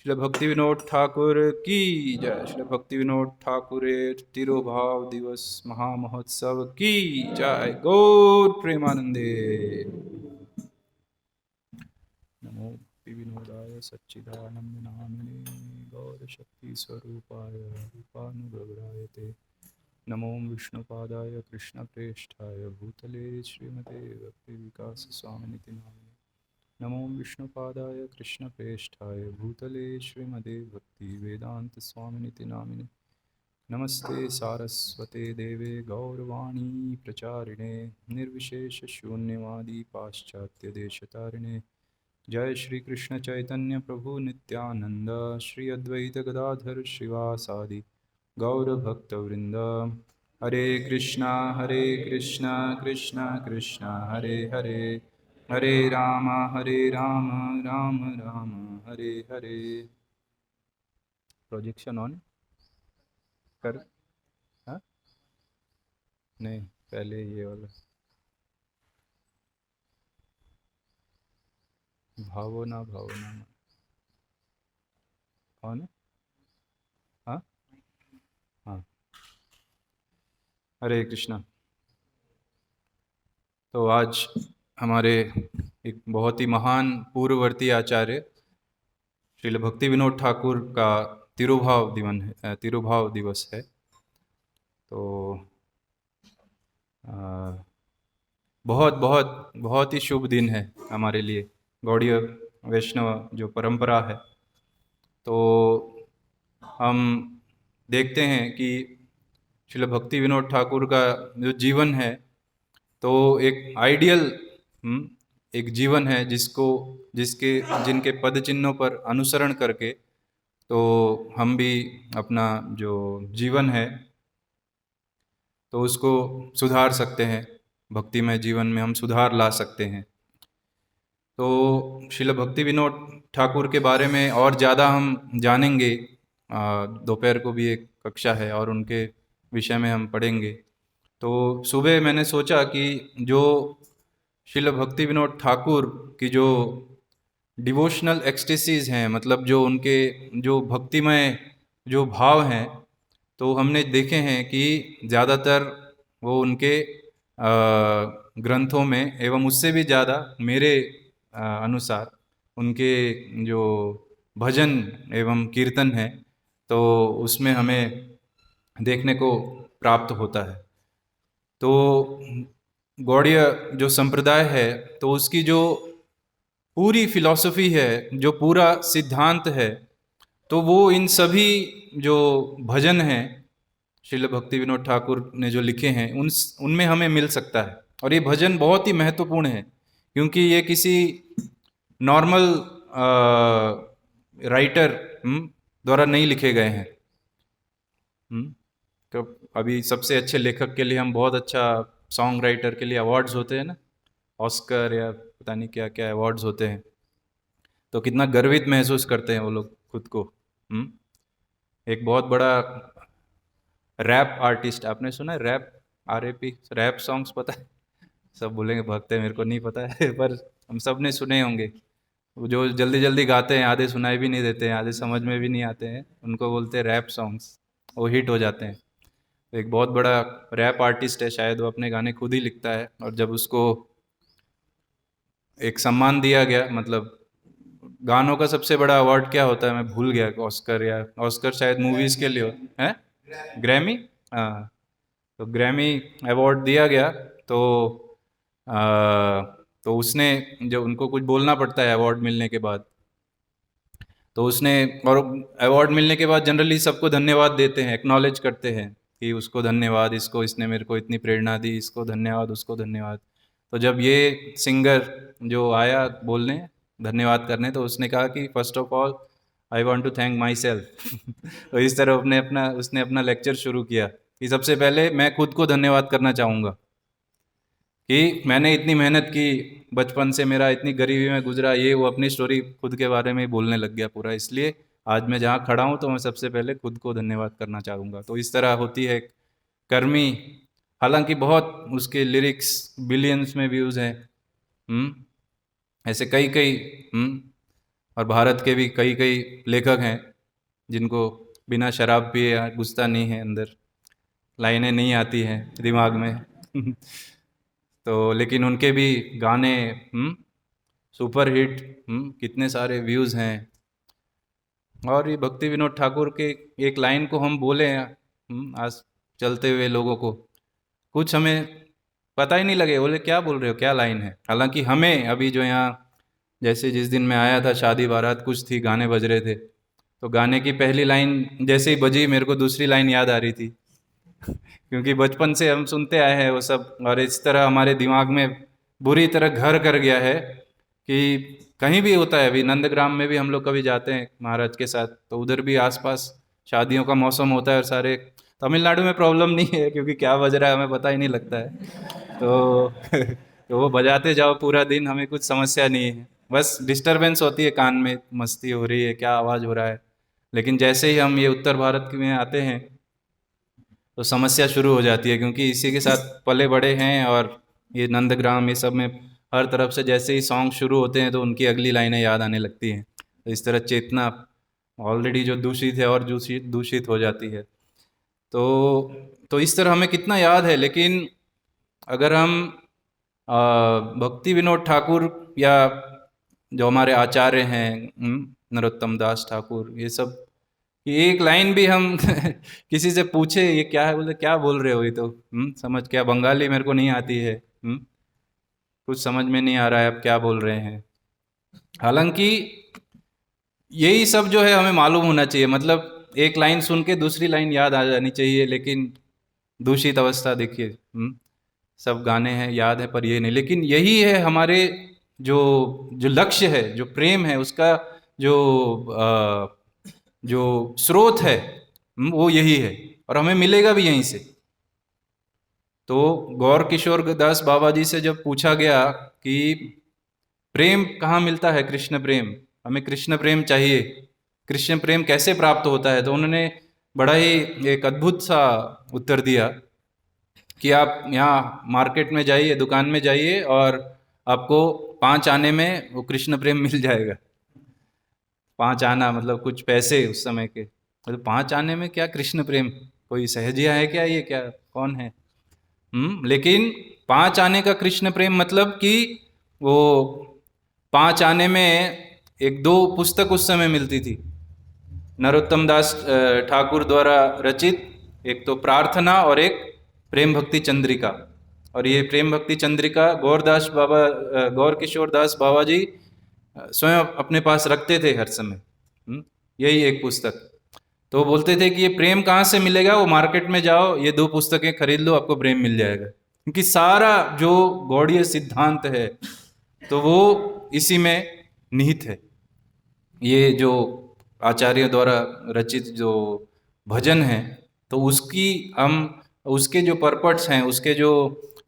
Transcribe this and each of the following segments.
श्रील भक्ति विनोद ठाकुर की जय। श्रील भक्ति विनोद ठाकुर तिरुभाव दिवस महामहोत्सव की जय। गौर प्रेमानंदे। नमो भक्ति विनोदाय सच्चिदानंद नामिने गौर शक्ति स्वरूपाय रूपानुगौराय ते। नमो विष्णुपादाय कृष्णप्रेष्ठाय भूतले श्रीमते भक्ति विकास स्वामिनिति नामिने। नमो विष्णुपादाय कृष्णप्रेष्ठाय भूतले श्रीमते भक्ति वेदांत स्वामिनिति नामिने। नमस्ते सारस्वते देवे गौरवाणी प्रचारिणे निर्विशेष शून्यवादी पाश्चात्य देशतारिणे। जय श्री कृष्ण चैतन्य प्रभु नित्यानंद श्री अद्वैत गदाधर श्रीवासादि गौर भक्तवृंद। हरे कृष्णा कृष्णा कृष्णा हरे हरे, हरे राम राम राम हरे हरे। प्रोजेक्शन ऑन कर? हाँ नहीं, पहले ये वाला भावना भावना कौन है? हाँ हाँ, हरे कृष्णा। तो आज हमारे एक बहुत ही महान पूर्ववर्ती आचार्य श्रील भक्ति विनोद ठाकुर का तिरुभाव दिवस है। तो बहुत बहुत बहुत ही शुभ दिन है हमारे लिए, गौड़ीय वैष्णव जो परंपरा है। तो हम देखते हैं कि श्रील भक्ति विनोद ठाकुर का जो जीवन है तो एक आइडियल एक जीवन है जिनके पद चिन्हों पर अनुसरण करके तो हम भी अपना जो जीवन है तो उसको सुधार सकते हैं, भक्तिमय जीवन में हम सुधार ला सकते हैं। तो श्रील भक्ति विनोद ठाकुर के बारे में और ज़्यादा हम जानेंगे। दोपहर को भी एक कक्षा है और उनके विषय में हम पढ़ेंगे। तो सुबह मैंने सोचा कि जो श्रील भक्ति विनोद ठाकुर की जो डिवोशनल एक्सटेसीज हैं, मतलब जो उनके जो भक्तिमय जो भाव हैं, तो हमने देखे हैं कि ज़्यादातर वो उनके ग्रंथों में एवं उससे भी ज़्यादा मेरे अनुसार उनके जो भजन एवं कीर्तन है तो उसमें हमें देखने को प्राप्त होता है। तो गौड़ीय जो संप्रदाय है तो उसकी जो पूरी फिलॉसफी है, जो पूरा सिद्धांत है, तो वो इन सभी जो भजन हैं श्रील भक्ति विनोद ठाकुर ने जो लिखे हैं उनमें हमें मिल सकता है। और ये भजन बहुत ही महत्वपूर्ण है क्योंकि ये किसी नॉर्मल राइटर द्वारा नहीं लिखे गए हैं। तो अभी सबसे अच्छे लेखक के लिए हम बहुत अच्छा सॉन्ग राइटर के लिए अवार्ड्स होते हैं ना, ऑस्कर या पता नहीं क्या क्या अवार्ड्स होते हैं, तो कितना गर्वित महसूस करते हैं वो लोग खुद को। एक बहुत बड़ा रैप आर्टिस्ट, आपने सुना है रैप, RAP, रैप सॉन्ग्स पता है? सब बोलेंगे भक्त है, मेरे को नहीं पता है पर हम सब ने सुने होंगे। वो जो जल्दी जल्दी गाते हैं, आधे सुनाई भी नहीं देते हैं, आधे समझ में भी नहीं आते हैं, उनको बोलते हैं रैप सॉन्ग्स। वो हिट हो जाते हैं। तो एक बहुत बड़ा रैप आर्टिस्ट है, शायद वो अपने गाने खुद ही लिखता है, और जब उसको एक सम्मान दिया गया, मतलब गानों का सबसे बड़ा अवार्ड क्या होता है मैं भूल गया, ऑस्कर या ऑस्कर शायद मूवीज के लिए है, ग्रैमी। हाँ, तो ग्रैमी अवार्ड दिया गया। तो तो उसने जो उनको कुछ बोलना पड़ता है अवार्ड मिलने के बाद, तो उसने, और अवार्ड मिलने के बाद जनरली सबको धन्यवाद देते हैं, एक्नॉलेज करते हैं कि उसको धन्यवाद, इसने मेरे को इतनी प्रेरणा दी, इसको धन्यवाद, उसको धन्यवाद। तो जब ये सिंगर जो आया बोलने, धन्यवाद करने, तो उसने कहा कि first of all I want to thank myself. तो इस तरह उसने अपना लेक्चर शुरू किया कि सबसे पहले मैं खुद को धन्यवाद करना चाहूँगा कि मैंने इतनी मेहनत की, बचपन से मेरा इतनी गरीबी में गुजरा, ये वो अपनी स्टोरी खुद के बारे में ही बोलने लग गया पूरा। इसलिए आज मैं जहाँ खड़ा हूँ तो मैं सबसे पहले खुद को धन्यवाद करना चाहूँगा। तो इस तरह होती है कर्मी। हालांकि बहुत उसके लिरिक्स बिलियंस में व्यूज़ हैं, ऐसे कई कई और भारत के भी कई कई लेखक हैं जिनको बिना शराब पिए घुसता नहीं है अंदर, लाइनें नहीं आती हैं दिमाग में। तो लेकिन उनके भी गाने सुपर हिट, कितने सारे व्यूज़ हैं। और ये भक्ति विनोद ठाकुर के एक लाइन को हम बोले आज चलते हुए लोगों को, कुछ हमें पता ही नहीं लगे, बोले क्या बोल रहे हो, क्या लाइन है। हालांकि हमें अभी जो यहाँ, जैसे जिस दिन मैं आया था शादी बारात कुछ थी, गाने बज रहे थे, तो गाने की पहली लाइन जैसे ही बजी मेरे को दूसरी लाइन याद आ रही थी। क्योंकि बचपन से हम सुनते आए हैं वो सब, और इस तरह हमारे दिमाग में बुरी तरह घर कर गया है कि कहीं भी होता है। अभी नंदग्राम में भी हम लोग कभी जाते हैं महाराज के साथ, तो उधर भी आसपास शादियों का मौसम होता है, और सारे, तमिलनाडु में प्रॉब्लम नहीं है क्योंकि क्या बज रहा है हमें पता ही नहीं लगता है। तो तो वो बजाते जाओ पूरा दिन, हमें कुछ समस्या नहीं है, बस डिस्टरबेंस होती है कान में, मस्ती हो रही है, क्या आवाज़ हो रहा है। लेकिन जैसे ही हम ये उत्तर भारत में आते हैं तो समस्या शुरू हो जाती है, क्योंकि इसी के साथ पले बड़े हैं, और ये नंदग्राम ये सब में हर तरफ से जैसे ही सॉन्ग शुरू होते हैं तो उनकी अगली लाइनें याद आने लगती हैं। तो इस तरह चेतना ऑलरेडी जो दूषित है और दूषित दूषित हो जाती है। तो तो इस तरह हमें कितना याद है। लेकिन अगर हम भक्ति विनोद ठाकुर या जो हमारे आचार्य हैं, नरोत्तम दास ठाकुर, ये सब, ये एक लाइन भी हम किसी से पूछे ये क्या है, बोले क्या बोल रहे हो, ये तो समझ, क्या बंगाली मेरे को नहीं आती है, कुछ समझ में नहीं आ रहा है आप क्या बोल रहे हैं। हालांकि यही सब जो है हमें मालूम होना चाहिए, मतलब एक लाइन सुन के दूसरी लाइन याद आ जानी चाहिए। लेकिन दूषित अवस्था देखिए, सब गाने हैं याद है पर ये नहीं। लेकिन यही है हमारे जो जो लक्ष्य है, जो प्रेम है, उसका जो जो स्रोत है, वो यही है, और हमें मिलेगा भी यहीं से। तो गौर किशोर दास बाबा जी से जब पूछा गया कि प्रेम कहाँ मिलता है, कृष्ण प्रेम, हमें कृष्ण प्रेम चाहिए, कृष्ण प्रेम कैसे प्राप्त होता है, तो उन्होंने बड़ा ही एक अद्भुत सा उत्तर दिया कि आप यहाँ मार्केट में जाइए, दुकान में जाइए, और आपको 5 आने में वो कृष्ण प्रेम मिल जाएगा। 5 आना मतलब कुछ पैसे उस समय के, मतलब 5 आने में क्या कृष्ण प्रेम, कोई सहजिया है क्या, ये क्या कौन है। लेकिन 5 आने का कृष्ण प्रेम मतलब कि वो 5 आने में एक दो पुस्तक उस समय मिलती थी, नरोत्तम दास ठाकुर द्वारा रचित, एक तो प्रार्थना और एक प्रेम भक्ति चंद्रिका। और ये प्रेम भक्ति चंद्रिका गौरदास बाबा, गौर किशोर दास बाबा जी स्वयं अपने पास रखते थे हर समय। यही एक पुस्तक, तो बोलते थे कि ये प्रेम कहाँ से मिलेगा, वो मार्केट में जाओ, ये 2 पुस्तकें खरीद लो, आपको प्रेम मिल जाएगा। क्योंकि सारा जो गौड़ीय सिद्धांत है तो वो इसी में निहित है। ये जो आचार्य द्वारा रचित जो भजन है, तो उसकी हम, उसके जो परपट्स हैं, उसके जो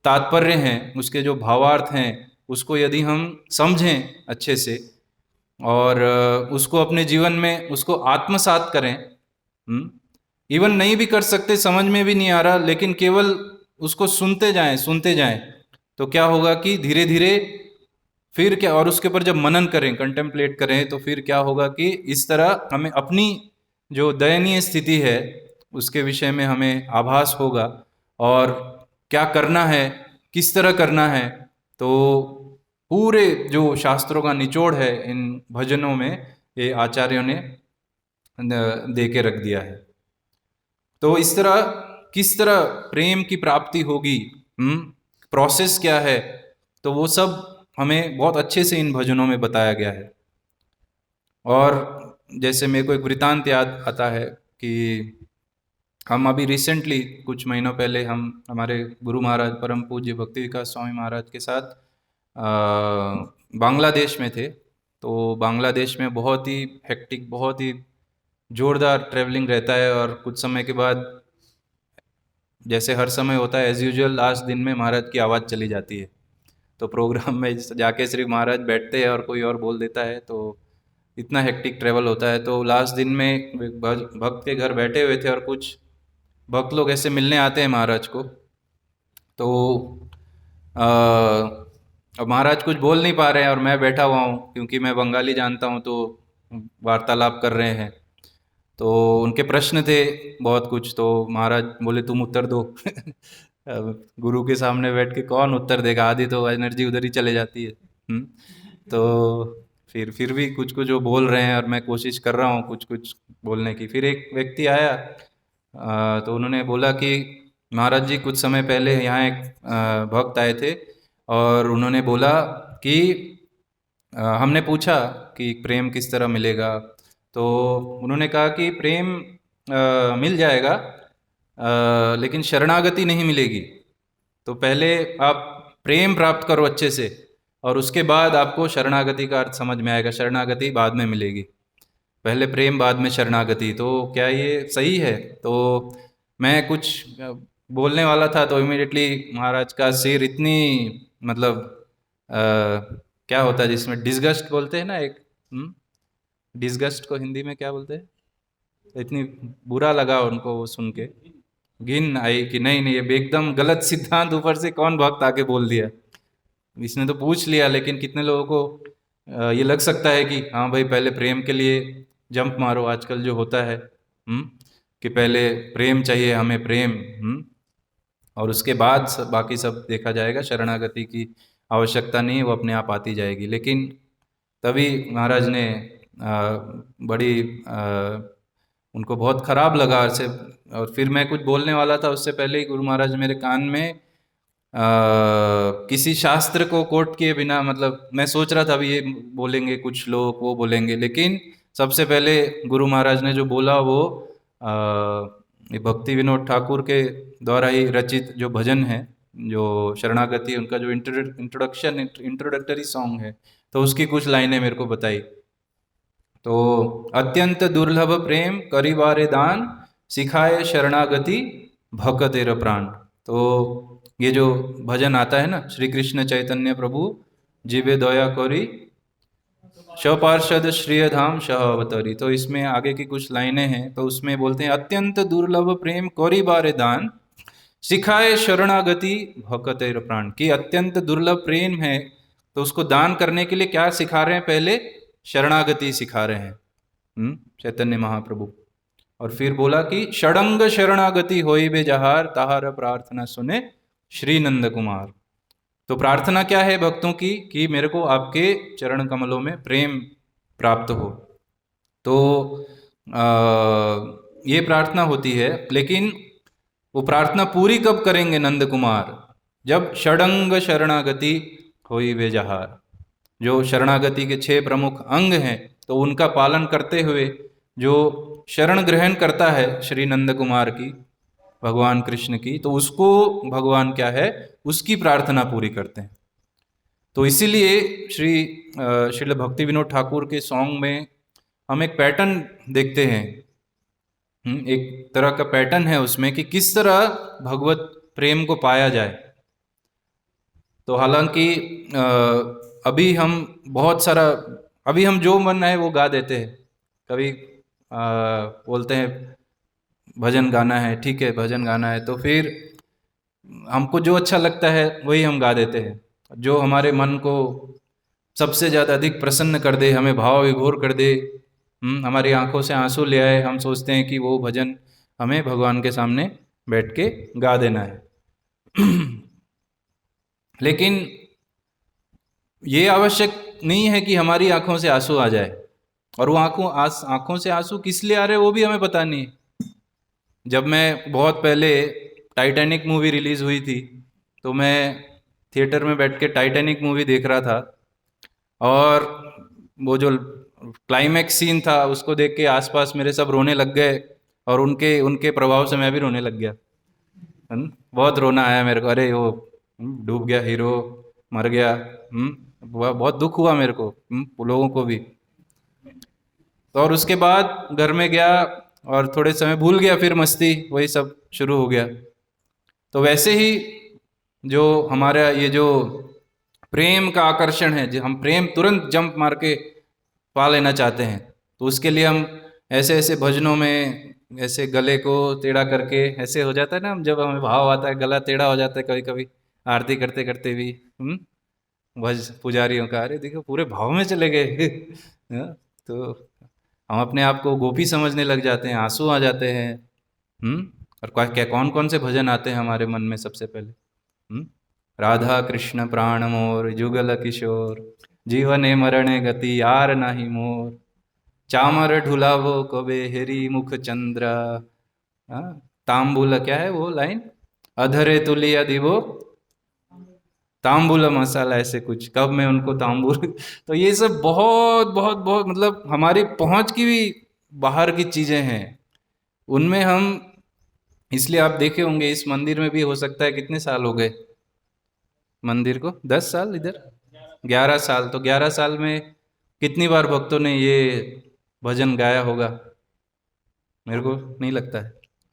तात्पर्य हैं, उसके जो भावार्थ हैं, उसको यदि हम समझें अच्छे से और उसको अपने जीवन में उसको आत्मसात करें, इवन नहीं भी कर सकते, समझ में भी नहीं आ रहा, लेकिन केवल उसको सुनते जाएं, तो क्या होगा कि धीरे धीरे फिर क्या, और उसके ऊपर जब मनन करें, कंटेम्पलेट करें, तो फिर क्या होगा कि इस तरह हमें अपनी जो दयनीय स्थिति है उसके विषय में हमें आभास होगा, और क्या करना है, किस तरह करना है। तो पूरे जो शास्त्रों का निचोड़ है इन भजनों में, ये आचार्यों ने दे के रख दिया है। तो इस तरह किस तरह प्रेम की प्राप्ति होगी, प्रोसेस क्या है, तो वो सब हमें बहुत अच्छे से इन भजनों में बताया गया है। और जैसे मेरे को एक वृतांत याद आता है कि हम अभी रिसेंटली कुछ महीनों पहले हम हमारे गुरु महाराज परम पूज्य भक्ति विकास स्वामी महाराज के साथ बांग्लादेश में थे। तो बांग्लादेश में बहुत ही हेक्टिक, बहुत ही ज़ोरदार ट्रैवलिंग रहता है, और कुछ समय के बाद जैसे हर समय होता है एज यूजुअल, लास्ट दिन में महाराज की आवाज़ चली जाती है। तो प्रोग्राम में जाके सिर्फ महाराज बैठते हैं और कोई और बोल देता है, तो इतना हेक्टिक ट्रैवल होता है। तो लास्ट दिन में भक्त के घर बैठे हुए थे, और कुछ भक्त लोग ऐसे मिलने आते हैं महाराज को। तो अब महाराज कुछ बोल नहीं पा रहे हैं और मैं बैठा हुआ हूँ, क्योंकि मैं बंगाली जानता हूँ, तो वार्तालाप कर रहे हैं। तो उनके प्रश्न थे बहुत कुछ, तो महाराज बोले तुम उत्तर दो। अब गुरु के सामने बैठ के कौन उत्तर देगा, आधी तो एनर्जी उधर ही चले जाती है। तो फिर भी कुछ कुछ जो बोल रहे हैं और मैं कोशिश कर रहा हूँ कुछ कुछ बोलने की। फिर एक व्यक्ति आया, तो उन्होंने बोला कि महाराज जी कुछ समय पहले यहाँ एक भक्त आए थे और उन्होंने बोला कि हमने पूछा कि प्रेम किस तरह मिलेगा, तो उन्होंने कहा कि प्रेम मिल जाएगा, लेकिन शरणागति नहीं मिलेगी। तो पहले आप प्रेम प्राप्त करो अच्छे से, और उसके बाद आपको शरणागति का अर्थ समझ में आएगा। शरणागति बाद में मिलेगी, पहले प्रेम बाद में शरणागति। तो क्या ये सही है? तो मैं कुछ बोलने वाला था, तो इमीडिएटली महाराज का सिर इतनी, मतलब क्या होता है जिसमें डिसगस्ट बोलते हैं ना, एक डिसगस्ट को हिंदी में क्या बोलते हैं, इतनी बुरा लगा उनको वो सुन के, घिन आई कि नहीं नहीं, ये एकदम गलत सिद्धांत ऊपर से कौन भक्त आके बोल दिया। इसने तो पूछ लिया, लेकिन कितने लोगों को ये लग सकता है कि हाँ भाई पहले प्रेम के लिए जंप मारो, आजकल जो होता है, कि पहले प्रेम चाहिए हमें, प्रेम, और उसके बाद बाकी सब देखा जाएगा, शरणागति की आवश्यकता नहीं है, वो अपने आप आती जाएगी। लेकिन तभी महाराज ने बड़ी उनको बहुत खराब लगा से, और फिर मैं कुछ बोलने वाला था उससे पहले ही गुरु महाराज मेरे कान में किसी शास्त्र को कोट किए बिना, मतलब मैं सोच रहा था अभी ये बोलेंगे कुछ लोग, वो बोलेंगे, लेकिन सबसे पहले गुरु महाराज ने जो बोला वो ये भक्ति विनोद ठाकुर के द्वारा ही रचित जो भजन है, जो शरणागति, उनका जो इंट्रोडक्टरी सॉन्ग है, तो उसकी कुछ लाइनें मेरे को बताई। तो अत्यंत दुर्लभ प्रेम करिबारे दान, सिखाए शरणागति भकतेर प्राण। तो ये जो भजन आता है ना, श्री कृष्ण चैतन्य प्रभु जीवे दया करी, शपार्षद श्रीय धाम सह अवतरी। तो इसमें आगे की कुछ लाइनें हैं, तो उसमें बोलते हैं अत्यंत दुर्लभ प्रेम करिबारे दान, सिखाए शरणागति भकतेर प्राण। की अत्यंत दुर्लभ प्रेम है, तो उसको दान करने के लिए क्या सिखा रहे हैं? पहले शरणागति सिखा रहे हैं चैतन्य महाप्रभु। और फिर बोला कि षडंग शरणागति होई बे जहार, ताहार प्रार्थना सुने श्री नंद कुमार। तो प्रार्थना क्या है भक्तों की? कि मेरे को आपके चरण कमलों में प्रेम प्राप्त हो। तो ये प्रार्थना होती है, लेकिन वो प्रार्थना पूरी कब करेंगे नंद कुमार? जब षडंग शरणागति होई वे जहार, जो शरणागति के 6 प्रमुख अंग हैं, तो उनका पालन करते हुए जो शरण ग्रहण करता है श्री नंद कुमार की, भगवान कृष्ण की, तो उसको भगवान क्या है, उसकी प्रार्थना पूरी करते हैं। तो इसीलिए श्रील भक्ति विनोद ठाकुर के सॉन्ग में हम एक पैटर्न देखते हैं, एक तरह का पैटर्न है उसमें कि किस तरह भगवत प्रेम को पाया जाए। तो हालांकि अभी हम बहुत सारा, अभी हम जो मन है वो गा देते हैं। कभी बोलते हैं भजन गाना है, ठीक है भजन गाना है, तो फिर हमको जो अच्छा लगता है वही हम गा देते हैं। जो हमारे मन को सबसे ज़्यादा अधिक प्रसन्न कर दे, हमें भाव विभोर कर दे, हमारी आंखों से आंसू ले आए, हम सोचते हैं कि वो भजन हमें भगवान के सामने बैठ के गा देना है। लेकिन ये आवश्यक नहीं है कि हमारी आंखों से आंसू आ जाए, और वो आंखों से आंसू किस लिए आ रहे वो भी हमें पता नहीं। जब मैं बहुत पहले टाइटैनिक मूवी रिलीज हुई थी, तो मैं थिएटर में बैठ के टाइटैनिक मूवी देख रहा था, और वो जो क्लाइमैक्स सीन था उसको देख के आसपास मेरे सब रोने लग गए, और उनके प्रभाव से मैं भी रोने लग गया। बहुत रोना आया मेरे को, अरे वो डूब गया हीरो, मर गया, बहुत दुख हुआ मेरे को, लोगों को भी। तो और उसके बाद घर में गया और थोड़े समय भूल गया, फिर मस्ती वही सब शुरू हो गया। तो वैसे ही जो हमारा ये जो प्रेम का आकर्षण है, जो हम प्रेम तुरंत जंप मार के पा लेना चाहते हैं, तो उसके लिए हम ऐसे ऐसे भजनों में ऐसे गले को टेढ़ा करके, ऐसे हो जाता है ना, जब हमें भाव आता है गला टेढ़ा हो जाता है कभी कभी आरती करते करते भी, भज पुजारियों का, अरे देखो पूरे भाव में चले गए। हाँ, तो हम अपने आप को गोपी समझने लग जाते हैं, आंसू आ जाते हैं। और क्या कौन कौन से भजन आते हैं हमारे मन में सबसे पहले? राधा कृष्ण प्राण मोर जुगल किशोर, जीवने मरणे गति यार नाही मोर, चामर ढुलावो कबे हेरी मुख चंद्र। हाँ, तांबूल, क्या है वो लाइन? अधरे तुलिया दिवो तांबूल मसाला, ऐसे कुछ, कब मैं उनको तांबूल। तो ये सब बहुत बहुत बहुत मतलब हमारी पहुंच की भी बाहर की चीजें हैं। उनमें हम, इसलिए आप देखे होंगे इस मंदिर में भी हो सकता है कितने साल हो गए मंदिर को? 10 साल, इधर 11 साल। तो 11 साल में कितनी बार भक्तों ने ये भजन गाया होगा? मेरे को नहीं लगता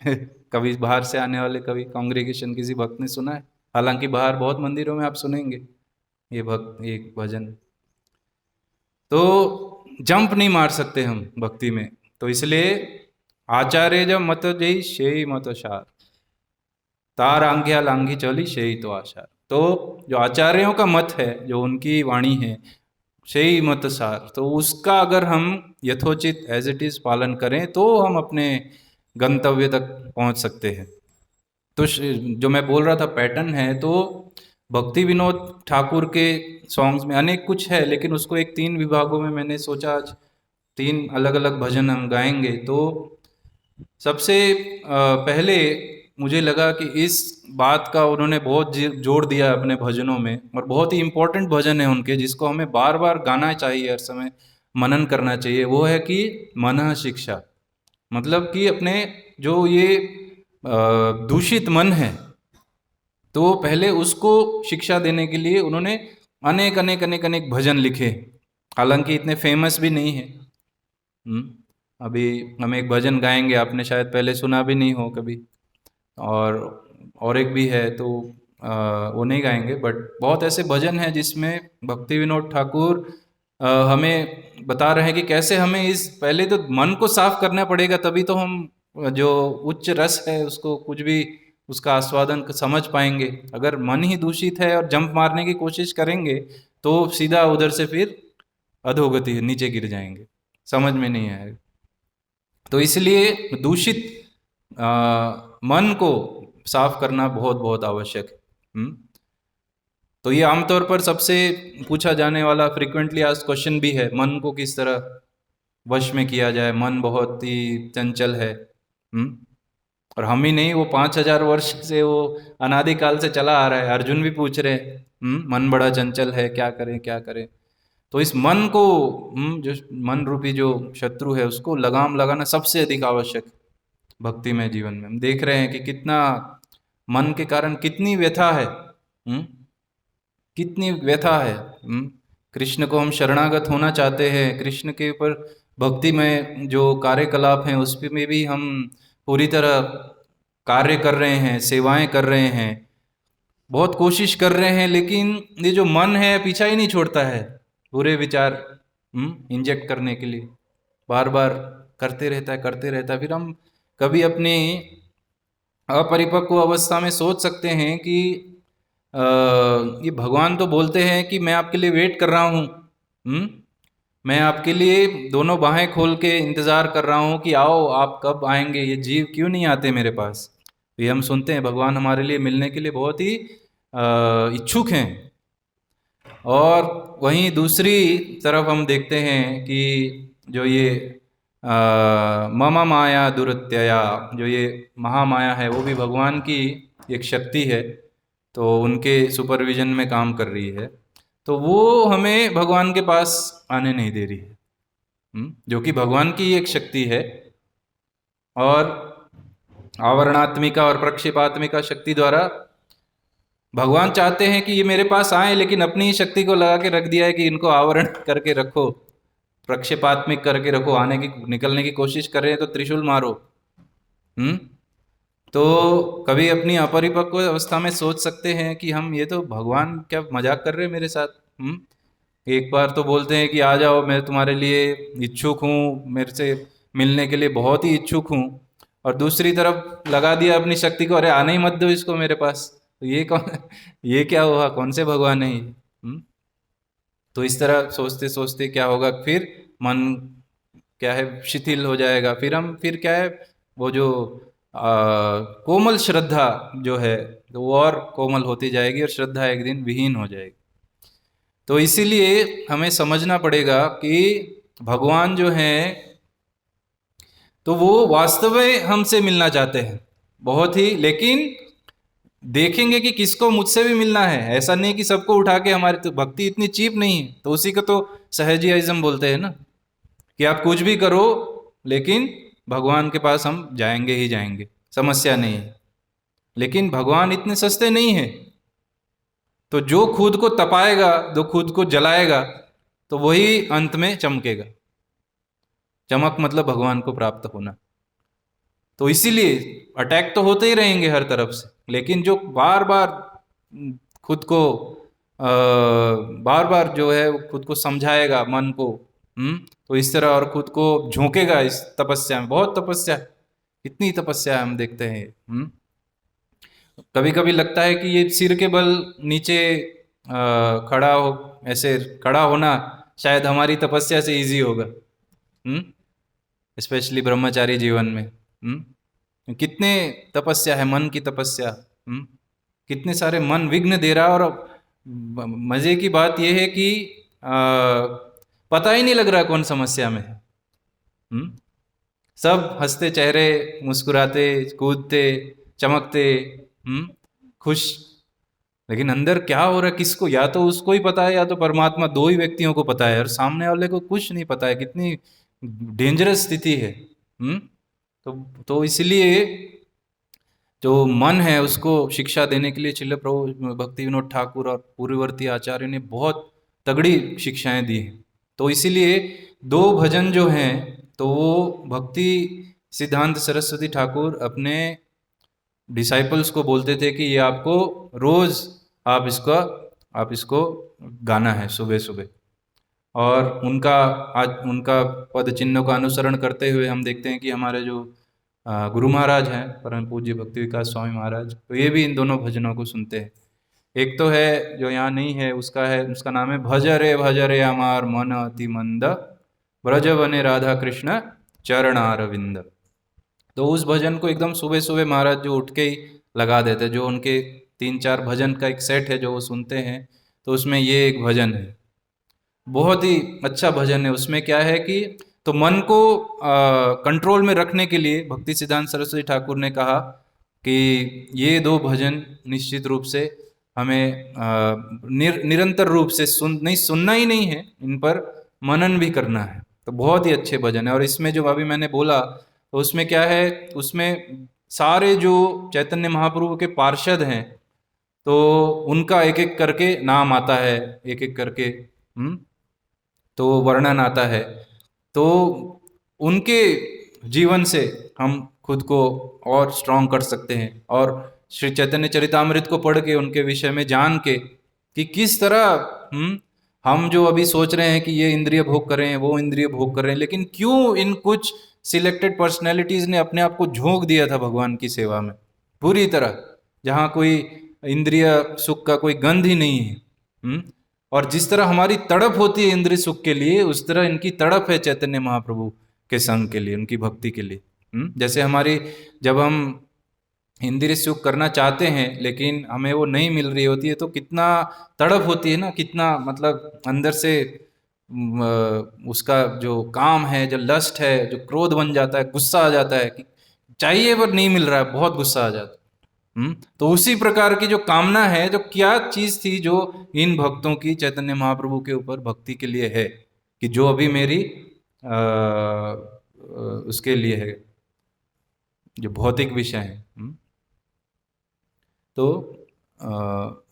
है। कभी बाहर से आने वाले, कभी कांग्रेगेशन किसी भक्त ने सुना है? हालांकि बाहर बहुत मंदिरों में आप सुनेंगे ये भक्त, ये भजन। तो जंप नहीं मार सकते हम भक्ति में। तो इसलिए आचार्य जब मत जई शेई मत सार, तार आज्ञा लांघी चली शेई तो आचार। तो जो आचार्यों का मत है, जो उनकी वाणी है, शेई मत सार, तो उसका अगर हम यथोचित एज इट इज पालन करें तो हम अपने गंतव्य तक पहुंच सकते हैं। तो जो मैं बोल रहा था पैटर्न है, तो भक्ति विनोद ठाकुर के सॉन्ग्स में अनेक कुछ है, लेकिन उसको एक 3 विभागों में मैंने सोचा आज 3 अलग अलग भजन हम गाएंगे। तो सबसे पहले मुझे लगा कि इस बात का उन्होंने बहुत जोर दिया अपने भजनों में, और बहुत ही इम्पोर्टेंट भजन है उनके, जिसको हमें बार बार गाना चाहिए, हर समय मनन करना चाहिए। वो है कि मन शिक्षा, मतलब कि अपने जो ये दूषित मन है, तो पहले उसको शिक्षा देने के लिए उन्होंने अनेक अनेक अनेक अनेक भजन लिखे। हालांकि इतने फेमस भी नहीं है। अभी हम एक भजन गाएंगे, आपने शायद पहले सुना भी नहीं हो कभी, और एक भी है, तो वो नहीं गाएंगे। बट बहुत ऐसे भजन हैं जिसमें भक्ति विनोद ठाकुर हमें बता रहे हैं कि कैसे हमें इस, पहले तो मन को साफ करना पड़ेगा, तभी तो हम जो उच्च रस है उसको कुछ भी उसका आस्वादन समझ पाएंगे। अगर मन ही दूषित है और जंप मारने की कोशिश करेंगे तो सीधा उधर से फिर अधोगति, नीचे गिर जाएंगे, समझ में नहीं आएगा। तो इसलिए दूषित मन को साफ करना बहुत बहुत आवश्यक है। तो ये आमतौर पर सबसे पूछा जाने वाला फ्रिक्वेंटली आस्क्ड क्वेश्चन भी है, मन को किस तरह वश में किया जाए, मन बहुत ही चंचल है। और हम ही नहीं, वो 5000 वर्ष से वो अनादिकाल से चला आ रहा है। अर्जुन भी पूछ रहे हैं, मन बड़ा चंचल है, क्या करें क्या करें। तो इस मन को, जो मन रूपी जो शत्रु है, उसको लगाम लगाना सबसे अधिक आवश्यक भक्ति में जीवन में। हम देख रहे हैं कि कितना मन के कारण कितनी व्यथा है, कितनी व्यथा है। कृष्ण को हम शरणागत होना चाहते हैं, कृष्ण के ऊपर भक्ति में जो कार्यकलाप हैं उस में भी हम पूरी तरह कार्य कर रहे हैं, सेवाएं कर रहे हैं, बहुत कोशिश कर रहे हैं, लेकिन ये जो मन है पीछा ही नहीं छोड़ता है बुरे विचार इंजेक्ट करने के लिए, बार बार करते रहता है करते रहता है। फिर हम कभी अपनी अपरिपक्व अवस्था में सोच सकते हैं कि ये भगवान तो बोलते हैं कि मैं आपके लिए वेट कर रहा हूँ, मैं आपके लिए दोनों बाहें खोल के इंतज़ार कर रहा हूँ कि आओ, आप कब आएंगे, ये जीव क्यों नहीं आते मेरे पास। ये हम सुनते हैं भगवान हमारे लिए मिलने के लिए बहुत ही इच्छुक हैं। और वहीं दूसरी तरफ हम देखते हैं कि जो ये मम माया दुरत्यया, जो ये महामाया है, वो भी भगवान की एक शक्ति है, तो उनके सुपरविजन में काम कर रही है। तो वो हमें भगवान के पास आने नहीं दे रही है, जो कि भगवान की एक शक्ति है। और आवरणात्मिका और प्रक्षेपात्मिका शक्ति द्वारा भगवान चाहते हैं कि ये मेरे पास आए, लेकिन अपनी ही शक्ति को लगा के रख दिया है कि इनको आवरण करके रखो, प्रक्षेपात्मिक करके रखो, आने की निकलने की कोशिश कर रहे हैं तो त्रिशूल मारो। तो कभी अपनी अपरिपक्व अवस्था में सोच सकते हैं कि हम, ये तो भगवान क्या मजाक कर रहे हैं मेरे साथ। एक बार तो बोलते हैं कि आ जाओ, मैं तुम्हारे लिए इच्छुक हूँ, मेरे से मिलने के लिए बहुत ही इच्छुक हूँ, और दूसरी तरफ लगा दिया अपनी शक्ति को, अरे आने ही मत दो इसको मेरे पास। तो ये कौन, ये क्या हुआ, कौन से भगवान है ये? तो इस तरह सोचते सोचते क्या होगा, फिर मन क्या है शिथिल हो जाएगा, फिर क्या है वो जो कोमल श्रद्धा जो है तो वो और कोमल होती जाएगी और श्रद्धा एक दिन विहीन हो जाएगी। तो इसीलिए हमें समझना पड़ेगा कि भगवान जो हैं तो वो वास्तव में हमसे मिलना चाहते हैं बहुत ही, लेकिन देखेंगे कि किसको मुझसे भी मिलना है। ऐसा नहीं कि सबको उठा के, हमारी तो भक्ति इतनी चीप नहीं है। तो उसी को तो सहजियाइज्म बोलते हैं ना, कि आप कुछ भी करो लेकिन भगवान के पास हम जाएंगे ही जाएंगे, समस्या नहीं है। लेकिन भगवान इतने सस्ते नहीं है। तो जो खुद को तपाएगा, जो खुद को जलाएगा, तो वही अंत में चमकेगा। चमक मतलब भगवान को प्राप्त होना। तो इसीलिए अटैक तो होते ही रहेंगे हर तरफ से, लेकिन जो बार बार खुद को बार बार जो है खुद को समझाएगा मन को, तो इस तरह और खुद को झोंकेगा इस तपस्या में। बहुत तपस्या, इतनी तपस्या हम देखते हैं। कभी कभी लगता है कि ये सिर के बल नीचे खड़ा हो, ऐसे खड़ा होना शायद हमारी तपस्या से इजी होगा। स्पेशली ब्रह्मचारी जीवन में कितने तपस्या है, मन की तपस्या। कितने सारे मन विघ्न दे रहा है। और मजे की बात यह है कि पता ही नहीं लग रहा कौन समस्या में है। सब हंसते चेहरे, मुस्कुराते, कूदते, चमकते, खुश। लेकिन अंदर क्या हो रहा है किसको, या तो उसको ही पता है या तो परमात्मा, दो ही व्यक्तियों को पता है, और सामने वाले को कुछ नहीं पता है। कितनी डेंजरस स्थिति है। तो इसलिए जो मन है उसको शिक्षा देने के लिए श्रील प्रभु भक्ति विनोद ठाकुर और पूर्ववर्ती आचार्य ने बहुत तगड़ी शिक्षाएं दी हैं। तो इसीलिए दो भजन जो हैं तो वो भक्ति सिद्धांत सरस्वती ठाकुर अपने डिसाइपल्स को बोलते थे कि ये आपको रोज आप इसको गाना है सुबह सुबह। और उनका पद चिन्हों का अनुसरण करते हुए हम देखते हैं कि हमारे जो गुरु महाराज हैं परम पूज्य भक्ति विकास स्वामी महाराज, तो ये भी इन दोनों भजनों को सुनते हैं। एक तो है जो यहाँ नहीं है, उसका नाम है भज रे अमार मन अति मंद, ब्रज बने राधा कृष्ण चरणारविंद। तो उस भजन को एकदम सुबह सुबह महाराज जो उठ के ही लगा देते, जो उनके 3-4 भजन का एक सेट है जो वो सुनते हैं, तो उसमें ये एक भजन है, बहुत ही अच्छा भजन है। उसमें क्या है कि तो मन को कंट्रोल में रखने के लिए भक्ति सिद्धांत सरस्वती ठाकुर ने कहा कि ये दो भजन निश्चित रूप से हमें निरंतर रूप से सुनना ही नहीं है, इन पर मनन भी करना है। तो बहुत ही अच्छे भजन है। और इसमें जो अभी मैंने बोला, तो उसमें क्या है, उसमें सारे जो चैतन्य महाप्रभु के पार्षद हैं तो उनका एक एक करके नाम आता है, एक एक करके तो वर्णन आता है। तो उनके जीवन से हम खुद को और स्ट्रांग कर सकते हैं, और श्री चैतन्य चरितामृत को पढ़ के उनके विषय में जान के कि किस तरह हम जो अभी सोच रहे हैं कि ये इंद्रिय भोग कर रहे हैं, वो इंद्रिय भोग कर रहे हैं, लेकिन क्यों इन कुछ सिलेक्टेड पर्सनैलिटीज ने अपने आप को झोंक दिया था भगवान की सेवा में पूरी तरह, जहाँ कोई इंद्रिय सुख का कोई गंध ही नहीं है। और जिस तरह हमारी तड़प होती है इंद्रिय सुख के लिए, उस तरह इनकी तड़प है चैतन्य महाप्रभु के संग के लिए, उनकी भक्ति के लिए। जैसे हमारी, जब हम इंद्रिय सुख करना चाहते हैं लेकिन हमें वो नहीं मिल रही होती है, तो कितना तड़प होती है ना, कितना मतलब अंदर से उसका जो काम है, जो लस्ट है, जो क्रोध बन जाता है, गुस्सा आ जाता है कि चाहिए पर नहीं मिल रहा है, बहुत गुस्सा आ जाता है। तो उसी प्रकार की जो कामना है, जो क्या चीज थी जो इन भक्तों की चैतन्य महाप्रभु के ऊपर भक्ति के लिए है, कि जो अभी मेरी उसके लिए है, जो भौतिक विषय है, तो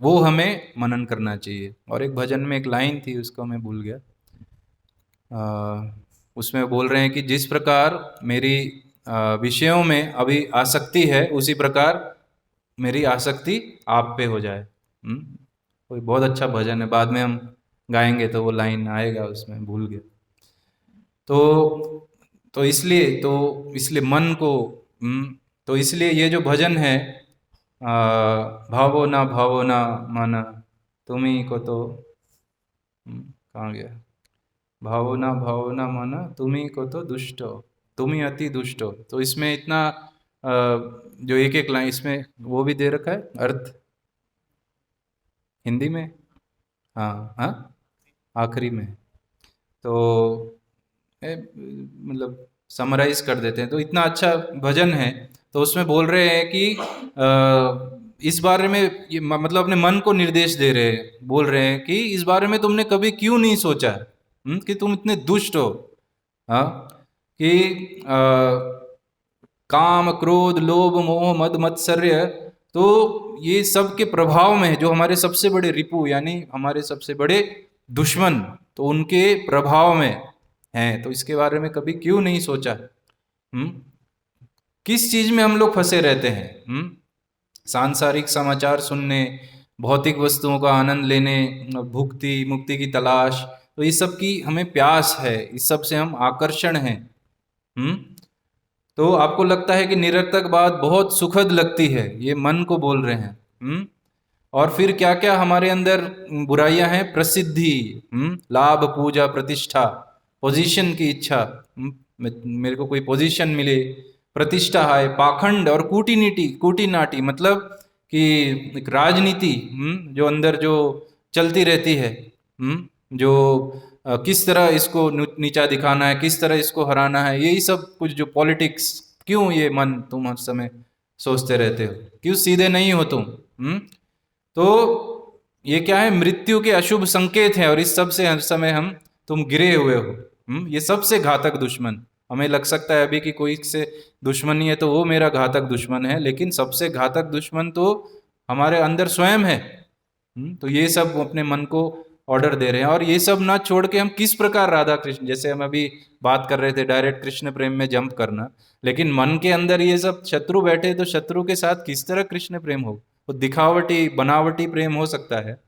वो हमें मनन करना चाहिए। और एक भजन में एक लाइन थी, उसको मैं भूल गया, उसमें बोल रहे हैं कि जिस प्रकार मेरी विषयों में अभी आसक्ति है, उसी प्रकार मेरी आसक्ति आप पे हो जाए। कोई बहुत अच्छा भजन है, बाद में हम गाएंगे तो वो लाइन आएगा, उसमें भूल गया। तो इसलिए मन को तो इसलिए ये जो भजन है, भावो ना मन तुम्ही को, तो कहाँ गया? भावना भावना मन तुम्ही को तो दुष्ट हो, तुम्ही अति दुष्ट हो। तो इसमें इतना जो एक एक लाइन इसमें वो भी दे रखा है अर्थ हिंदी में। हाँ हाँ, आखिरी में। तो मतलब समराइज कर देते हैं, तो इतना अच्छा भजन है। तो उसमें बोल रहे हैं कि इस बारे में मतलब अपने मन को निर्देश दे रहे हैं, बोल रहे हैं कि इस बारे में तुमने कभी क्यों नहीं सोचा कि तुम इतने दुष्ट हो। हाँ, कि काम क्रोध लोभ मोह मद मत्सर्य, तो ये सब के प्रभाव में जो हमारे सबसे बड़े रिपु यानी हमारे सबसे बड़े दुश्मन, तो उनके प्रभाव में हैं। तो इसके बारे में कभी क्यों नहीं सोचा? किस चीज में हम लोग फंसे रहते हैं? सांसारिक समाचार सुनने, भौतिक वस्तुओं का आनंद लेने, भुक्ति मुक्ति की तलाश, तो इस सब की हमें प्यास है, इस सब से हम आकर्षण हैं। तो आपको लगता है कि निरर्थक बात बहुत सुखद लगती है, ये मन को बोल रहे हैं। और फिर क्या क्या हमारे अंदर बुराइयां हैं? प्रसिद्धि, लाभ पूजा प्रतिष्ठा, पोजीशन की इच्छा, मेरे को कोई पोजीशन मिले, प्रतिष्ठा है, पाखंड और कूटीनीति कूटीनाटी, मतलब कि एक राजनीति जो अंदर जो चलती रहती है, जो किस तरह इसको नीचा दिखाना है, किस तरह इसको हराना है, यही सब कुछ जो पॉलिटिक्स। क्यों ये मन तुम हर समय सोचते रहते हो? क्यों सीधे नहीं हो तुम? तो ये क्या है? मृत्यु के अशुभ संकेत हैं, और इस सब से हर समय तुम गिरे हुए हो। ये सबसे घातक दुश्मन, हमें लग सकता है अभी कि कोई से दुश्मनी है तो वो मेरा घातक दुश्मन है, लेकिन सबसे घातक दुश्मन तो हमारे अंदर स्वयं है। तो ये सब अपने मन को ऑर्डर दे रहे हैं, और ये सब ना छोड़ के हम किस प्रकार राधा कृष्ण, जैसे हम अभी बात कर रहे थे डायरेक्ट कृष्ण प्रेम में जंप करना, लेकिन मन के अंदर ये सब शत्रु बैठे, तो शत्रु के साथ किस तरह कृष्ण प्रेम हो? वो दिखावटी बनावटी प्रेम हो सकता है,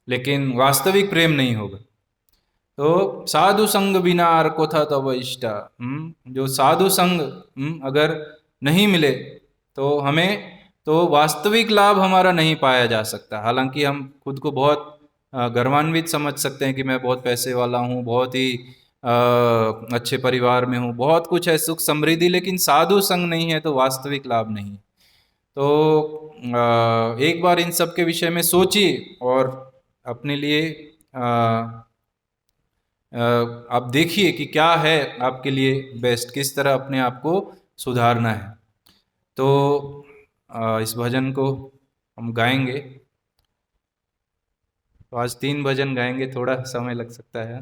लेकिन वास्तविक प्रेम नहीं होगा। तो साधु संग बिना को था तब इष्टा, जो साधु संग अगर नहीं मिले तो हमें तो वास्तविक लाभ हमारा नहीं पाया जा सकता। हालांकि हम खुद को बहुत गर्वान्वित समझ सकते हैं कि मैं बहुत पैसे वाला हूँ, बहुत ही अच्छे परिवार में हूँ, बहुत कुछ है, सुख समृद्धि, लेकिन साधु संग नहीं है तो वास्तविक लाभ नहीं। तो एक बार इन सब के विषय में सोचिए और अपने लिए आप देखिए कि क्या है आपके लिए बेस्ट, किस तरह अपने आप को सुधारना है। तो इस भजन को हम गाएंगे। तो आज 3 भजन गाएंगे, थोड़ा समय लग सकता है।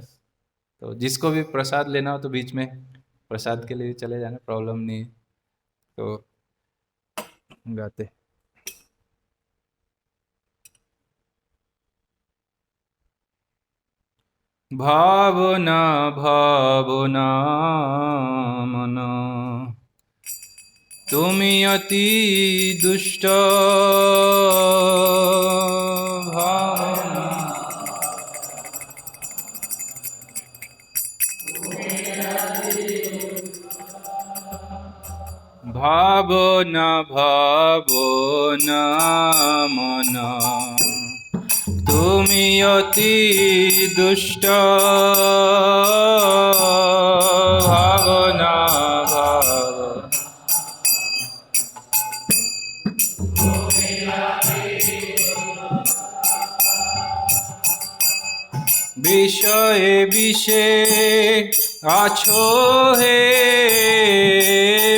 तो जिसको भी प्रसाद लेना हो तो बीच में प्रसाद के लिए चले जाना, प्रॉब्लम नहीं है। तो गाते। भावना भावना मन तुमी अति दुष्ट, भावना भावना भावना मन तुमी अति दुष्ट, भावना भाव विषय विषय आछो है,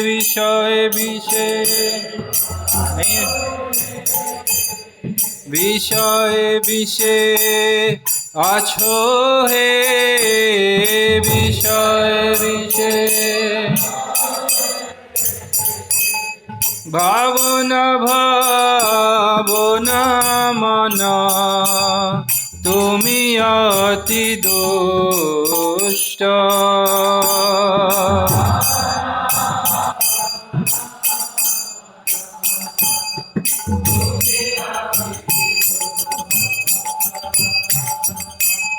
विषय विषय नहीं है, विषय विषय आछो है, विषय विषय भावना भावना मन तुमी अति दुष्ट,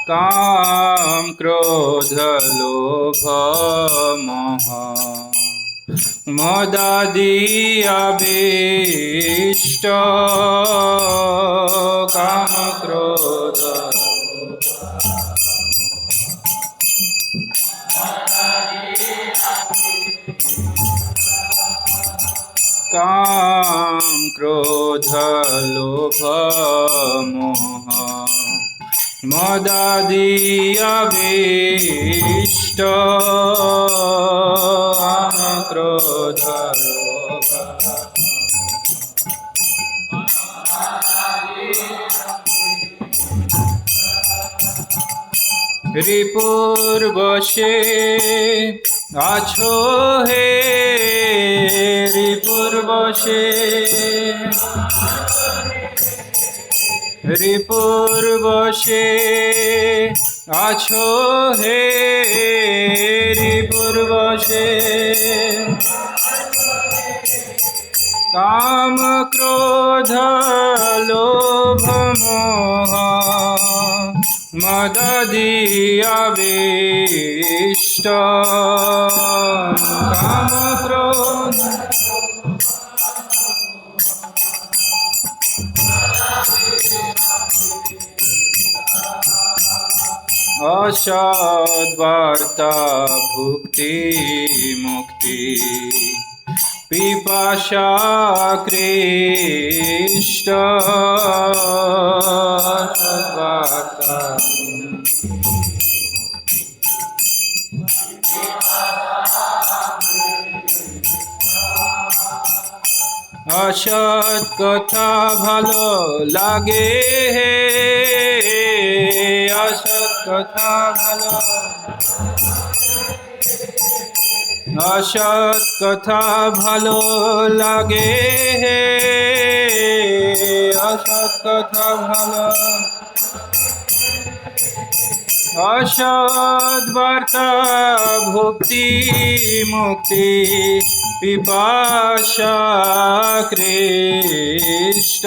काम क्रोध लोभ मोह मदादि अभीष्ट, काम क्रोध काम क्रोध लोभ मोह मदादि अभीष्ट क्रोध लोभ रिपुर्वशे आछो हे रिपुर्वशे रिपुर्वशे आछो हे रिपुर्वशे काम क्रोध लोभ मोह मदादि अभीष्ट काम क्रोध असद्वार्ता भुक्ति मुक्ति पिपाशा कृष्ट सद्वार्ता असत कथा ভালো লাগে হে असत कथा ভালো असत कथा ভালো লাগে হে असत कथा ভালো असद्वार्ता भुक्ति मुक्ति पिपाशा कृष्ट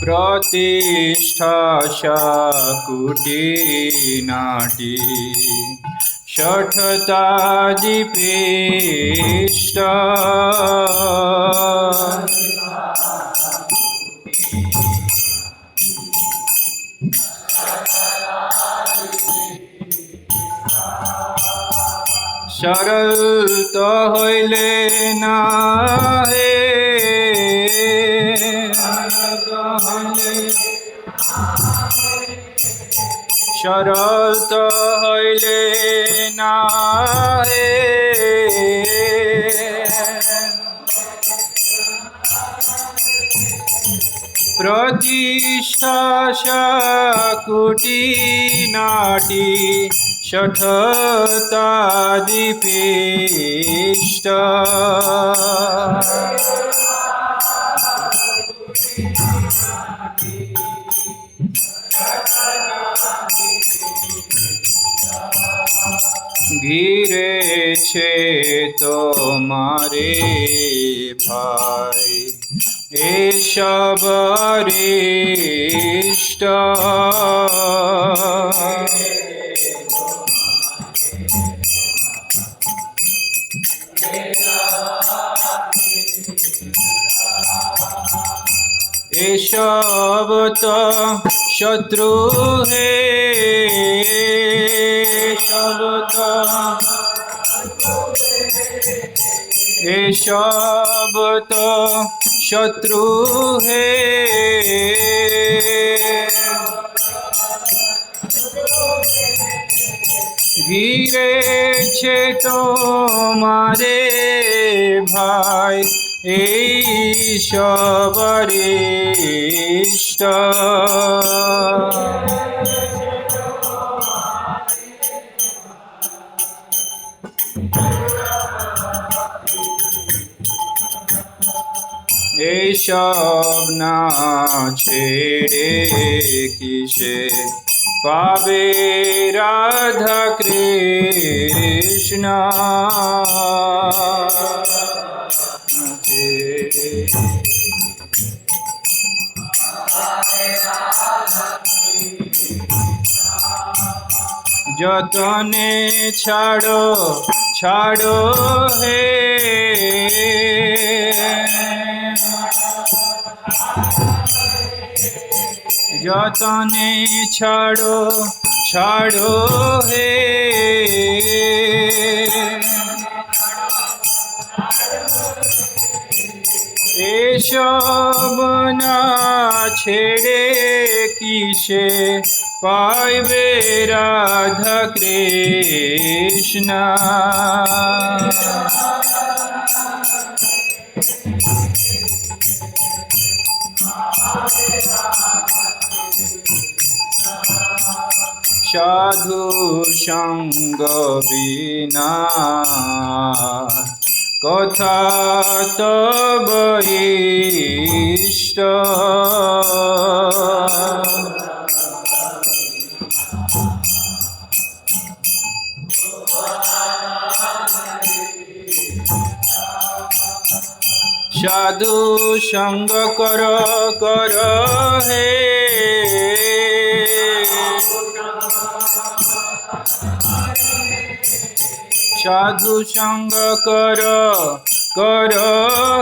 प्रतिष्ठा शाकुटी नाटी षठता दीपेष्ट सरल तो हইলে ना हे सरल तो हইলে ना हे प्रतिष्ठा शाकुटी नाटी षठता दीपेष्ट ঘিরেছে তোমারে ভাই এসব অরিষ্ট এসব তো শত্রু হে এসব তো এসব তো শত্রু হে ঘিরেছে তোমারে ভাই এই সবরিষ্ট এইসব না ছেড়ে কিসে পাবে রাধা কৃষ্ণ যতনে ছাড়ো ছাড়ো হে जतने छाड़ो छाड़ो हे এসব না ছেড়ে কিসে পাইবে রাধা কৃষ্ণ সাধু সঙ্গ বিনা কথা তব ইষ্ট সাধু সঙ্গ কর কর হে সাধু সঙ্গ কর কর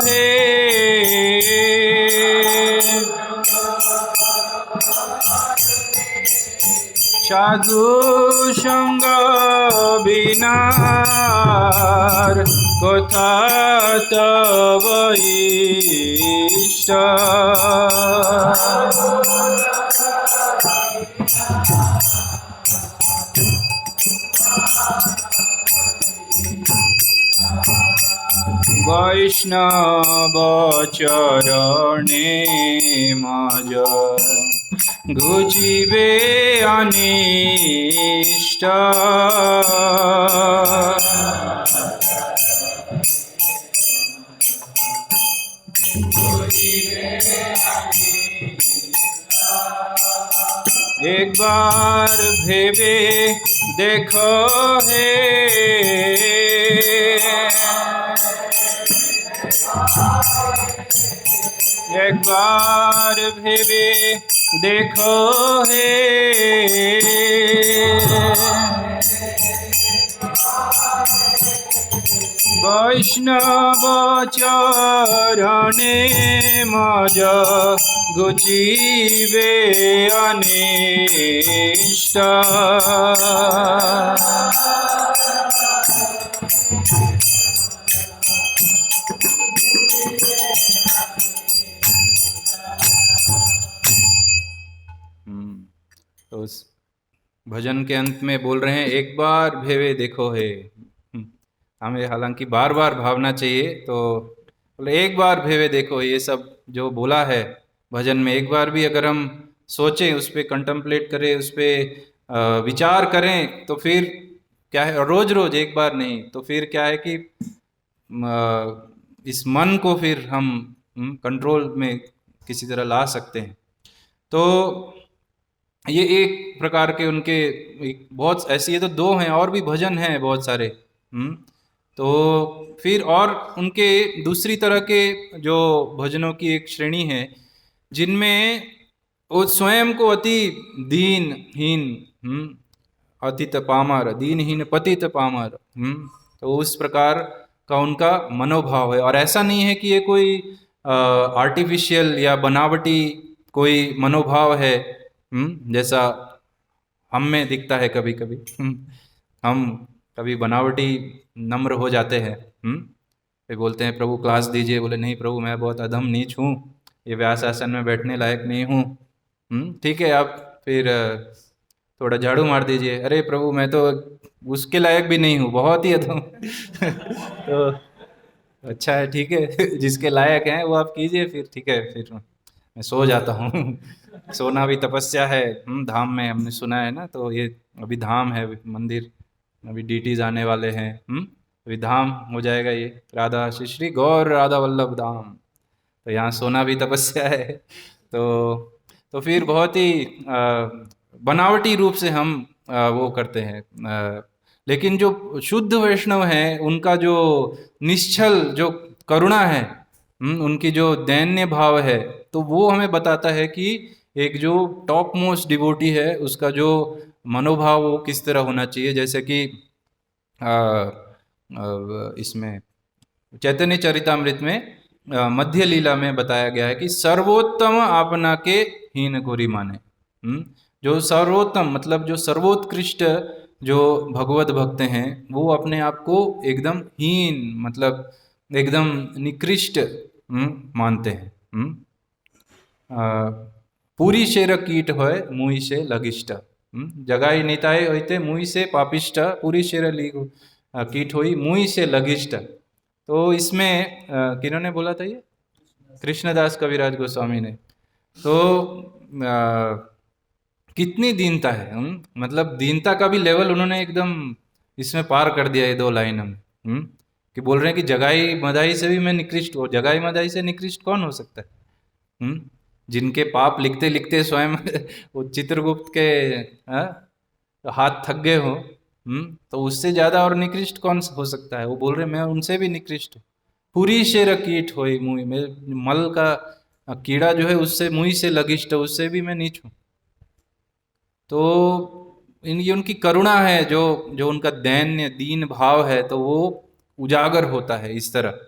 হে সাধু সঙ্গ বিনার কথা তব ইষ্ট বৈষ্ণব চরণে মজ ঘুচিবে অনিষ্ট একবার ভেবে দেখো হে একবার ভেবে দেখো হে বৈষ্ণব চরণে মজ ঘুচিবে অনিষ্ট तो उस भजन के अंत में बोल रहे हैं एक बार भेवे देखो है। हमें हालांकि बार बार भावना चाहिए, तो बोले एक बार भेवे देखो। ये सब जो बोला है भजन में, एक बार भी अगर हम सोचें, उस पर कंटम्पलेट करें, उस पर विचार करें, तो फिर क्या है, रोज रोज एक बार नहीं, तो फिर क्या है कि इस मन को फिर हम कंट्रोल में किसी तरह ला सकते हैं। तो ये एक प्रकार के उनके बहुत ऐसी, ये तो दो हैं, और भी भजन हैं बहुत सारे। तो फिर और उनके दूसरी तरह के जो भजनों की एक श्रेणी है जिनमें वो स्वयं को अति दीनहीन, अतित पामर, दीनहीन पतित पामर, तो उस प्रकार का उनका मनोभाव है। और ऐसा नहीं है कि ये कोई आर्टिफिशियल या बनावटी कोई मनोभाव है, जैसा हम में दिखता है कभी कभी। हम कभी बनावटी नम्र हो जाते हैं, फिर बोलते हैं प्रभु क्लास दीजिए, बोले नहीं प्रभु मैं बहुत अधम नीच हूँ, ये व्यास आसन में बैठने लायक नहीं हूँ। ठीक है, आप फिर थोड़ा झाड़ू मार दीजिए, अरे प्रभु मैं तो उसके लायक भी नहीं हूँ, बहुत ही अधम। तो अच्छा है, ठीक है, जिसके लायक हैं वो आप कीजिए फिर, ठीक है, फिर मैं सो जाता हूँ। सोना भी तपस्या है, धाम में हमने सुना है ना। तो ये अभी धाम है, मंदिर, अभी डीटीज आने वाले हैं, अभी धाम हो जाएगा ये राधा श्री गौर राधा वल्लभ धाम। तो यहाँ सोना भी तपस्या है। तो फिर बहुत ही बनावटी रूप से हम वो करते हैं। लेकिन जो शुद्ध वैष्णव हैं, उनका जो निश्चल जो करुणा है, उनकी जो दैन्य भाव है, तो वो हमें बताता है कि एक जो टॉप मोस्ट डिवोटी है उसका जो मनोभाव वो किस तरह होना चाहिए। जैसे कि इसमें चैतन्य चरितामृत में मध्य लीला में बताया गया है कि सर्वोत्तम आपना के हीन कोरी माने। जो सर्वोत्तम मतलब जो सर्वोत्कृष्ट जो भगवत भक्त हैं वो अपने आप को एकदम हीन मतलब एकदम निकृष्ट मानते हैं। पूरी शेर कीट होय मुई से लगिष्ट, जगाई निताय होते मुई से पापिष्ट पूरी शेर कीट हुई मुई से लगिष्ट। तो इसमें किन्होंने बोला था ये? कृष्णदास कविराज गोस्वामी ने। तो कितनी दीनता है, मतलब दीनता का भी लेवल उन्होंने एकदम इसमें पार कर दिया ये दो लाइन में, कि बोल रहे हैं कि जगाई मदाई से भी मैं निकृष्ट हूँ। जगाई मदाई से निकृष्ट कौन हो सकता है? जिनके पाप लिखते लिखते स्वयं वो चित्रगुप्त के हाथ थक गए हो, तो उससे ज्यादा और निकृष्ट कौन हो सकता है? वो बोल रहे मैं उनसे भी निकृष्ट हूँ। पूरी शेर कीट होई मुई में, मल का कीड़ा जो है उससे मुई से लगिष्ट, उससे भी मैं नीच हूँ। तो ये उनकी करुणा है, जो जो उनका दैन्य दीन भाव है, तो वो उजागर होता है इस तरह।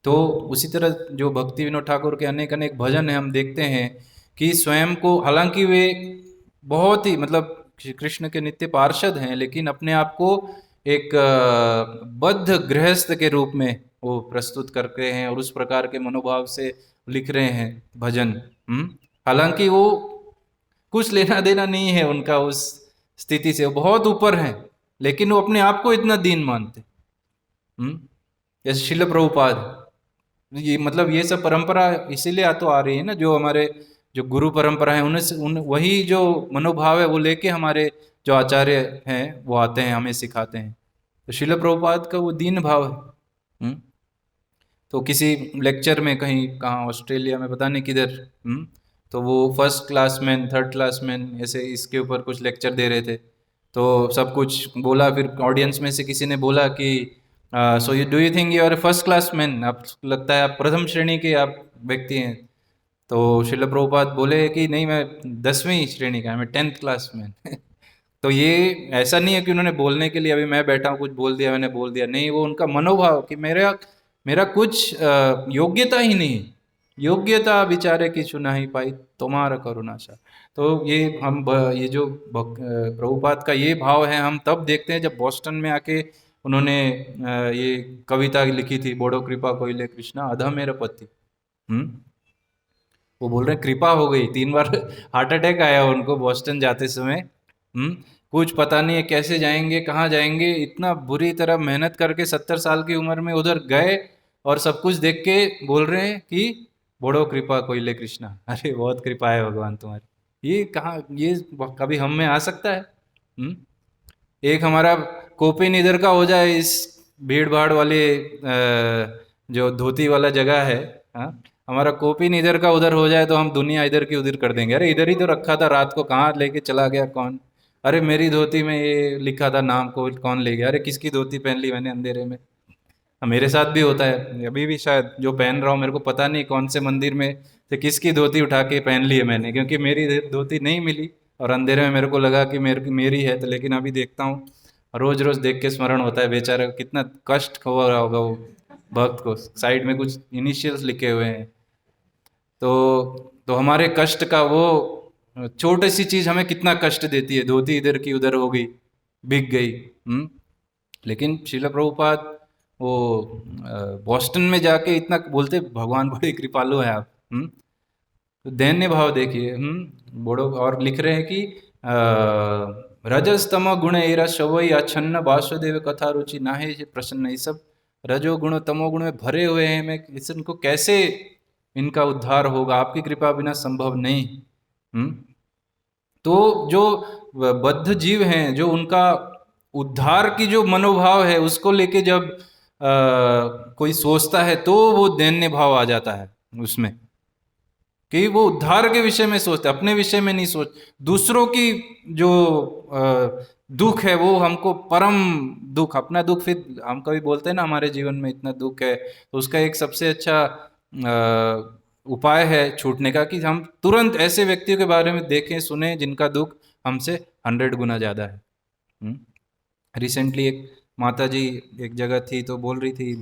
तो उसी तरह जो भक्ति विनोद ठाकुर के अनेक अनेक भजन है, हम देखते हैं कि स्वयं को, हालांकि वे बहुत ही मतलब कृष्ण के नित्य पार्षद हैं, लेकिन अपने आप को एक बद्ध गृहस्थ के रूप में वो प्रस्तुत करते हैं और उस प्रकार के मनोभाव से लिख रहे हैं भजन। हालांकि वो कुछ लेना देना नहीं है उनका उस स्थिति से, वो बहुत ऊपर है, लेकिन वो अपने आप को इतना दीन मानते। जैसे शिल प्रभुपाद, ये मतलब ये सब परंपरा इसीलिए तो आ रही है ना, जो हमारे जो गुरु परंपरा है उन्हें वही जो मनोभाव है वो लेके हमारे जो आचार्य हैं वो आते हैं, हमें सिखाते हैं। तो शिल प्रभुपाद का वो दीन भाव है। तो किसी लेक्चर में कहीं कहाँ ऑस्ट्रेलिया में पता नहीं किधर, तो वो first class man third class man ऐसे इसके ऊपर कुछ लेक्चर दे रहे थे। तो सब कुछ बोला, फिर ऑडियंस में से किसी ने बोला कि so you do you think you are first class man, आप लगता है आप प्रथम श्रेणी के आप व्यक्ति हैं? तो शिल प्रभुपाद बोले कि नहीं, मैं 10वीं श्रेणी का, मैं 10th क्लास मैन। तो ये ऐसा नहीं है कि उन्होंने बोलने के लिए अभी मैं बैठा हूँ कुछ बोल दिया मैंने बोल दिया, नहीं, वो उनका मनोभाव कि मेरा मेरा कुछ योग्यता ही नहीं, योग्यता विचारे कि चुना ही पाई तुम्हारा करुणाशा। तो ये हम ये जो प्रभुपाद का ये भाव है हम तब देखते हैं जब बोस्टन में आके उन्होंने ये कविता लिखी थी, बोडो कृपा कोइले कृष्णा अधा मेरा पति। वो बोल रहे कृपा हो गई, 3 बार हार्ट अटैक आया उनको बोस्टन जाते समय। कुछ पता नहीं है कैसे जाएंगे कहाँ जाएंगे, इतना बुरी तरह मेहनत करके 70 साल की उम्र में उधर गए और सब कुछ देख के बोल रहे हैं कि बड़ो कृपा कोइले कृष्णा। अरे बहुत कृपा है भगवान तुम्हारी, ये कहाँ, ये कभी हम में आ सकता है? एक हमारा कोपिन इधर का हो जाए इस भीड़ भाड़ वाले जो धोती वाला जगह है, हमारा कोपिन इधर का उधर हो जाए तो हम दुनिया इधर की उधर कर देंगे। अरे इधर ही तो रखा था रात को, कहाँ लेके चला गया कौन? अरे मेरी धोती में ये लिखा था नाम को, कौन ले गया? अरे किसकी धोती पहन ली मैंने अंधेरे में? मेरे साथ भी होता है, अभी भी शायद जो पहन रहा हूँ मेरे को पता नहीं कौन से मंदिर में से किसकी धोती उठा के पहन ली है मैंने, क्योंकि मेरी धोती नहीं मिली और अंधेरे में मेरे को लगा कि मेरी है। तो लेकिन अभी देखता हूँ, रोज रोज देख के स्मरण होता है बेचारा कितना कष्ट हो रहा होगा वो भक्त को। साइड में कुछ इनिशियल्स लिखे हुए हैं। तो हमारे कष्ट का वो छोटी सी चीज हमें कितना कष्ट देती है, धोती इधर की उधर हो गई, बिक गई। लेकिन शिला प्रभुपाद वो बॉस्टन में जाके इतना बोलते भगवान बड़े कृपालु हैं आप। तो दैन्य भाव देखिए। बड़ो और लिख रहे हैं कि रजस्तम गुण एरा शवई अच्छन्न वासुदेव कथा रुचि नाहे प्रसन्न। ये सब रजोगुण तमोगुण में भरे हुए हैं, मैं इनको कैसे इनका उद्धार होगा? आपकी कृपा बिना संभव नहीं। तो जो बद्ध जीव हैं, जो उनका उद्धार की जो मनोभाव है उसको लेके जब कोई सोचता है तो वो दैन्य भाव आ जाता है उसमें, कि वो उद्धार के विषय में सोचते, अपने विषय में नहीं सोच। दूसरों की जो दुख है वो हमको परम दुख, अपना दुख फिर हम कभी बोलते हैं ना हमारे जीवन में इतना दुख है, तो उसका एक सबसे अच्छा उपाय है छूटने का कि हम तुरंत ऐसे व्यक्तियों के बारे में देखें सुने जिनका दुख हमसे 100 गुना ज़्यादा है। रिसेंटली एक माता जी एक जगह थी तो बोल रही थी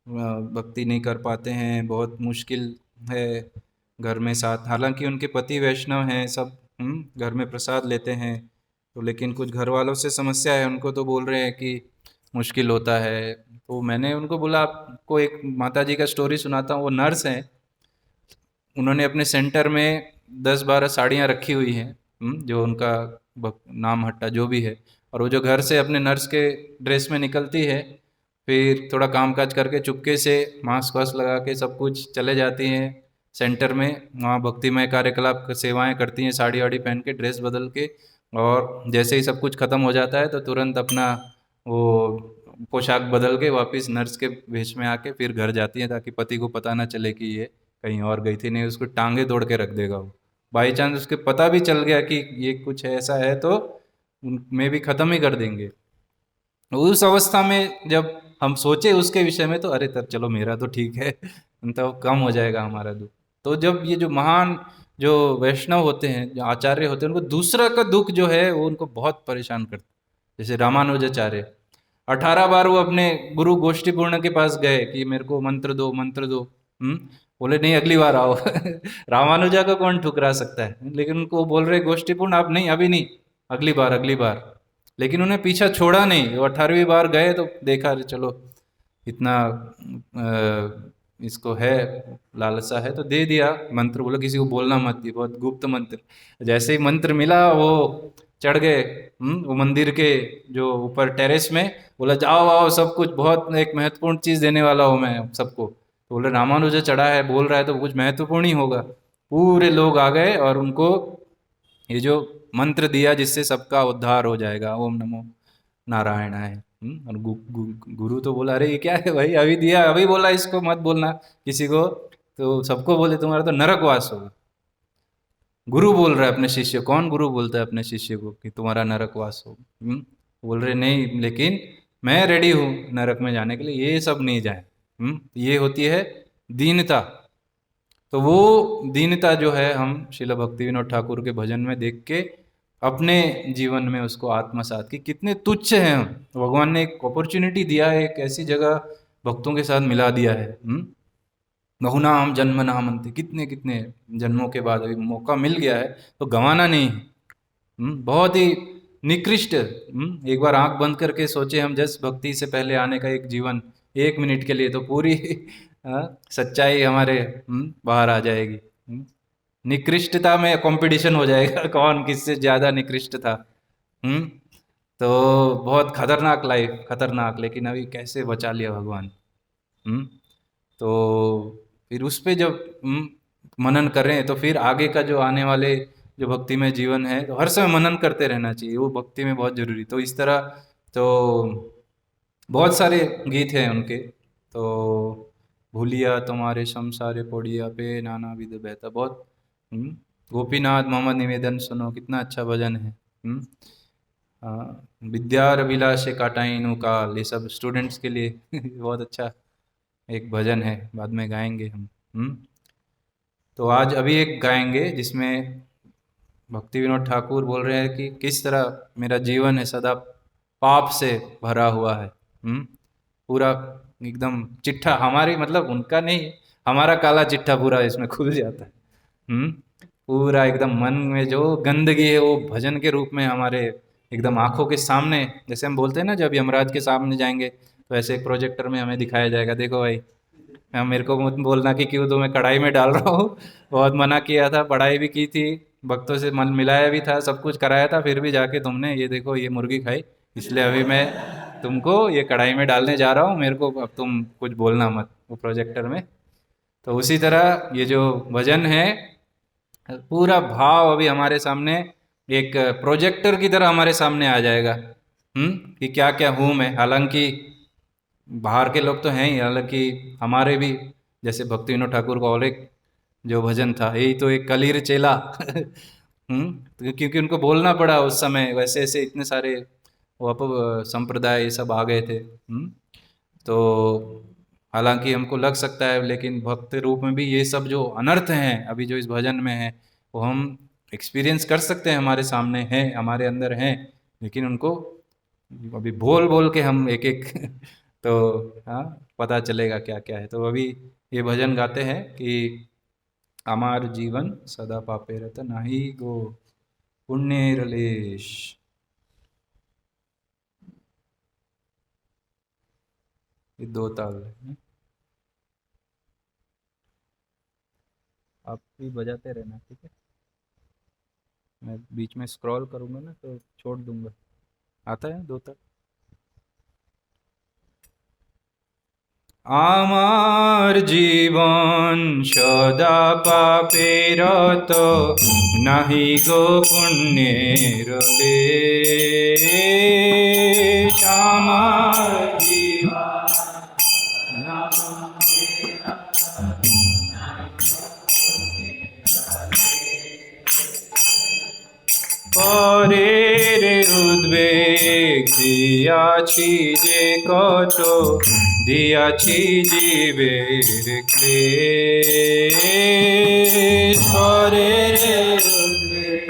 भक्ति नहीं कर पाते हैं, बहुत मुश्किल है, घर में साथ, हालांकि उनके पति वैष्णव हैं सब, घर में प्रसाद लेते हैं, तो लेकिन कुछ घर वालों से समस्या है, उनको तो बोल रहे हैं कि मुश्किल होता है। तो मैंने उनको बोला आपको एक माता जी का स्टोरी सुनाता हूँ। वो नर्स हैं, उन्होंने अपने सेंटर में 10-12 साड़ियाँ रखी हुई हैं, जो उनका नाम हट्टा जो भी है, और वो जो घर से अपने नर्स के ड्रेस में निकलती है, फिर थोड़ा काम काज करके चुपके से मास्क वास्क लगा के सब कुछ चले जाती हैं सेंटर में, वहाँ भक्तिमय कार्यकलाप सेवाएं करती हैं साड़ी वाड़ी पहन के, ड्रेस बदल के, और जैसे ही सब कुछ खत्म हो जाता है तो तुरंत अपना वो पोशाक बदल के वापस नर्स के वेश में आके फिर घर जाती हैं, ताकि पति को पता ना चले कि ये कहीं और गई थी, नहीं उसको टांगे तोड़ के रख देगा वो। बाई चांस उसके पता भी चल गया कि ये कुछ ऐसा है तो उनमें भी ख़त्म ही कर देंगे। उस अवस्था में जब हम सोचे उसके विषय में, तो अरे तब चलो मेरा तो ठीक है, तो कम हो जाएगा हमारा दुख। तो जब ये जो महान जो वैष्णव होते हैं, जो आचार्य होते हैं, उनको दूसरा का दुख जो है वो उनको बहुत परेशान करता है। जैसे रामानुजाचार्य 18 बार वो अपने गुरु गोष्ठीपूर्ण के पास गए कि मेरे को मंत्र दो मंत्र दो, बोले नहीं अगली बार आओ। रामानुजा को कौन ठुकरा सकता है, लेकिन उनको बोल रहे गोष्ठीपूर्ण आप नहीं, अभी नहीं, अगली बार अगली बार। लेकिन उन्हें पीछा छोड़ा नहीं, वो 18वीं बार गए तो देखा अरे चलो इतना इसको है लालसा है, तो दे दिया मंत्र, बोला किसी को बोलना मत, ये बहुत गुप्त मंत्र। जैसे ही मंत्र मिला वो चढ़ गए वो मंदिर के जो ऊपर टेरेस में, बोला जाओ आओ सब कुछ, बहुत एक महत्वपूर्ण चीज देने वाला हूँ मैं सबको। तो बोले रामानुजा चढ़ा है बोल रहा है तो कुछ महत्वपूर्ण ही होगा। पूरे लोग आ गए और उनको ये जो मंत्र दिया जिससे सबका उद्धार हो जाएगा, ओम नमो नारायणाय। और गुरु तो बोला अरे ये क्या है भाई, अभी दिया अभी बोला इसको मत बोलना किसी को, तो सबको बोले तुम्हारा तो नरकवास होगा। गुरु बोल रहा है अपने शिष्य, कौन गुरु बोलता है अपने शिष्य को कि तुम्हारा नरकवास हो? बोल रहे नहीं, लेकिन मैं रेडी हूँ नरक में जाने के लिए, ये सब नहीं जाए। ये होती है दीनता। तो वो दीनता जो है हम श्रील भक्ति विनोद ठाकुर के भजन में देख के अपने जीवन में उसको आत्मसात की, कितने तुच्छ हैं हम। भगवान ने एक अपॉर्चुनिटी दिया है, एक ऐसी जगह भक्तों के साथ मिला दिया है। बहुनाम जन्म नाम अंते, कितने कितने जन्मों के बाद अभी मौका मिल गया है तो गंवाना नहीं है। बहुत ही निकृष्ट। एक बार आंख बंद करके सोचे हम जस भक्ति से पहले आने का एक जीवन, 1 मिनट के लिए, तो पूरी सच्चाई हमारे बाहर आ जाएगी। निकृष्टता में कंपटीशन हो जाएगा, कौन किससे ज्यादा निकृष्ट था। हम्म तो बहुत खतरनाक लाइफ, खतरनाक, लेकिन अभी कैसे बचा लिया भगवान। हम्म तो फिर उस पे जब मनन करें तो फिर आगे का जो आने वाले जो भक्ति में जीवन है, तो हर समय मनन करते रहना चाहिए, वो भक्ति में बहुत जरूरी। तो इस तरह तो बहुत सारे गीत हैं उनके। तो भूलिया तुम्हारे शमसारे पोड़िया पे नाना विध बहता, बहुत गोपीनाथ मोहम्मद निवेदन सुनो, कितना अच्छा भजन है। विद्यार विलासे काटाइनु काल, ये सब स्टूडेंट्स के लिए बहुत अच्छा एक भजन है, बाद में गाएंगे हम। तो आज अभी एक गाएंगे जिसमें भक्ति विनोद ठाकुर बोल रहे हैं कि किस तरह मेरा जीवन है सदा पाप से भरा हुआ है। पूरा एकदम चिट्ठा, हमारी मतलब उनका नहीं, हमारा काला चिट्ठा पूरा इसमें खुल जाता है। पूरा एकदम मन में जो गंदगी है वो भजन के रूप में हमारे एकदम आंखों के सामने, जैसे हम बोलते हैं ना जब यमराज के सामने जाएंगे तो ऐसे एक प्रोजेक्टर में हमें दिखाया जाएगा, देखो भाई मेरे को मत बोलना कि क्यों तुम्हें कढ़ाई में डाल रहा हूँ। बहुत मना किया था, पढ़ाई भी की थी, भक्तों से मन मिलाया भी था, सब कुछ कराया था, फिर भी जाके तुमने ये देखो ये मुर्गी खाई, इसलिए अभी मैं तुमको ये कढ़ाई में डालने जा रहा हूँ, मेरे को अब तुम कुछ बोलना मत वो प्रोजेक्टर में। तो उसी तरह ये जो भजन है पूरा भाव अभी हमारे सामने एक प्रोजेक्टर की तरह हमारे सामने आ जाएगा। कि क्या क्या हूँ मैं, हालांकि बाहर के लोग तो हैं ही, हालांकि हमारे भी जैसे भक्ति विनोद ठाकुर का और एक जो भजन था, यही तो एक कलीर चेला। तो क्योंकि उनको बोलना पड़ा उस समय, वैसे ऐसे इतने सारे वो संप्रदाय ये सब आ गए थे। तो हालांकि हमको लग सकता है, लेकिन भक्त रूप में भी ये सब जो अनर्थ हैं अभी जो इस भजन में है वो हम एक्सपीरियंस कर सकते हैं, हमारे सामने हैं, हमारे अंदर हैं, लेकिन उनको अभी बोल बोल के हम एक एक तो हाँ पता चलेगा क्या क्या है। तो अभी ये भजन गाते हैं कि আমার जीवन सदा पापे रत नहीं गो पुण्येर लेश। ये 2 ताल है। आप भी बजाते रहना, ठीक है? मैं बीच में स्क्रॉल करूँगा ना तो छोड़ दूंगा। आता है 2 ताल। আমার জীবন সদা পাপে রত নাহি গো পুণ্যের লেশ। আমার জীবন পরের উদ্বেগ দিয়াছি যে কত, দিয়াছি জীবের ক্লেশ। পরের উদ্বেগ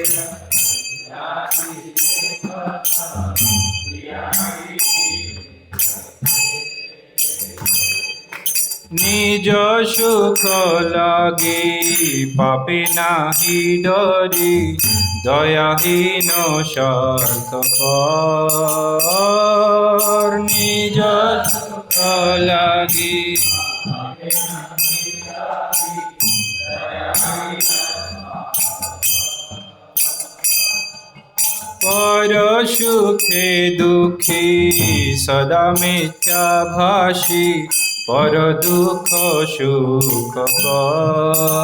নিজ সুখ লাগি পাপে নাহি ডরি, দয়াহীন স্বার্থপর। নিজ সুখ লাগি পর সুখে দুঃখী সদা মিথ্যা ভাষী, পর দুঃখ সুখ কর।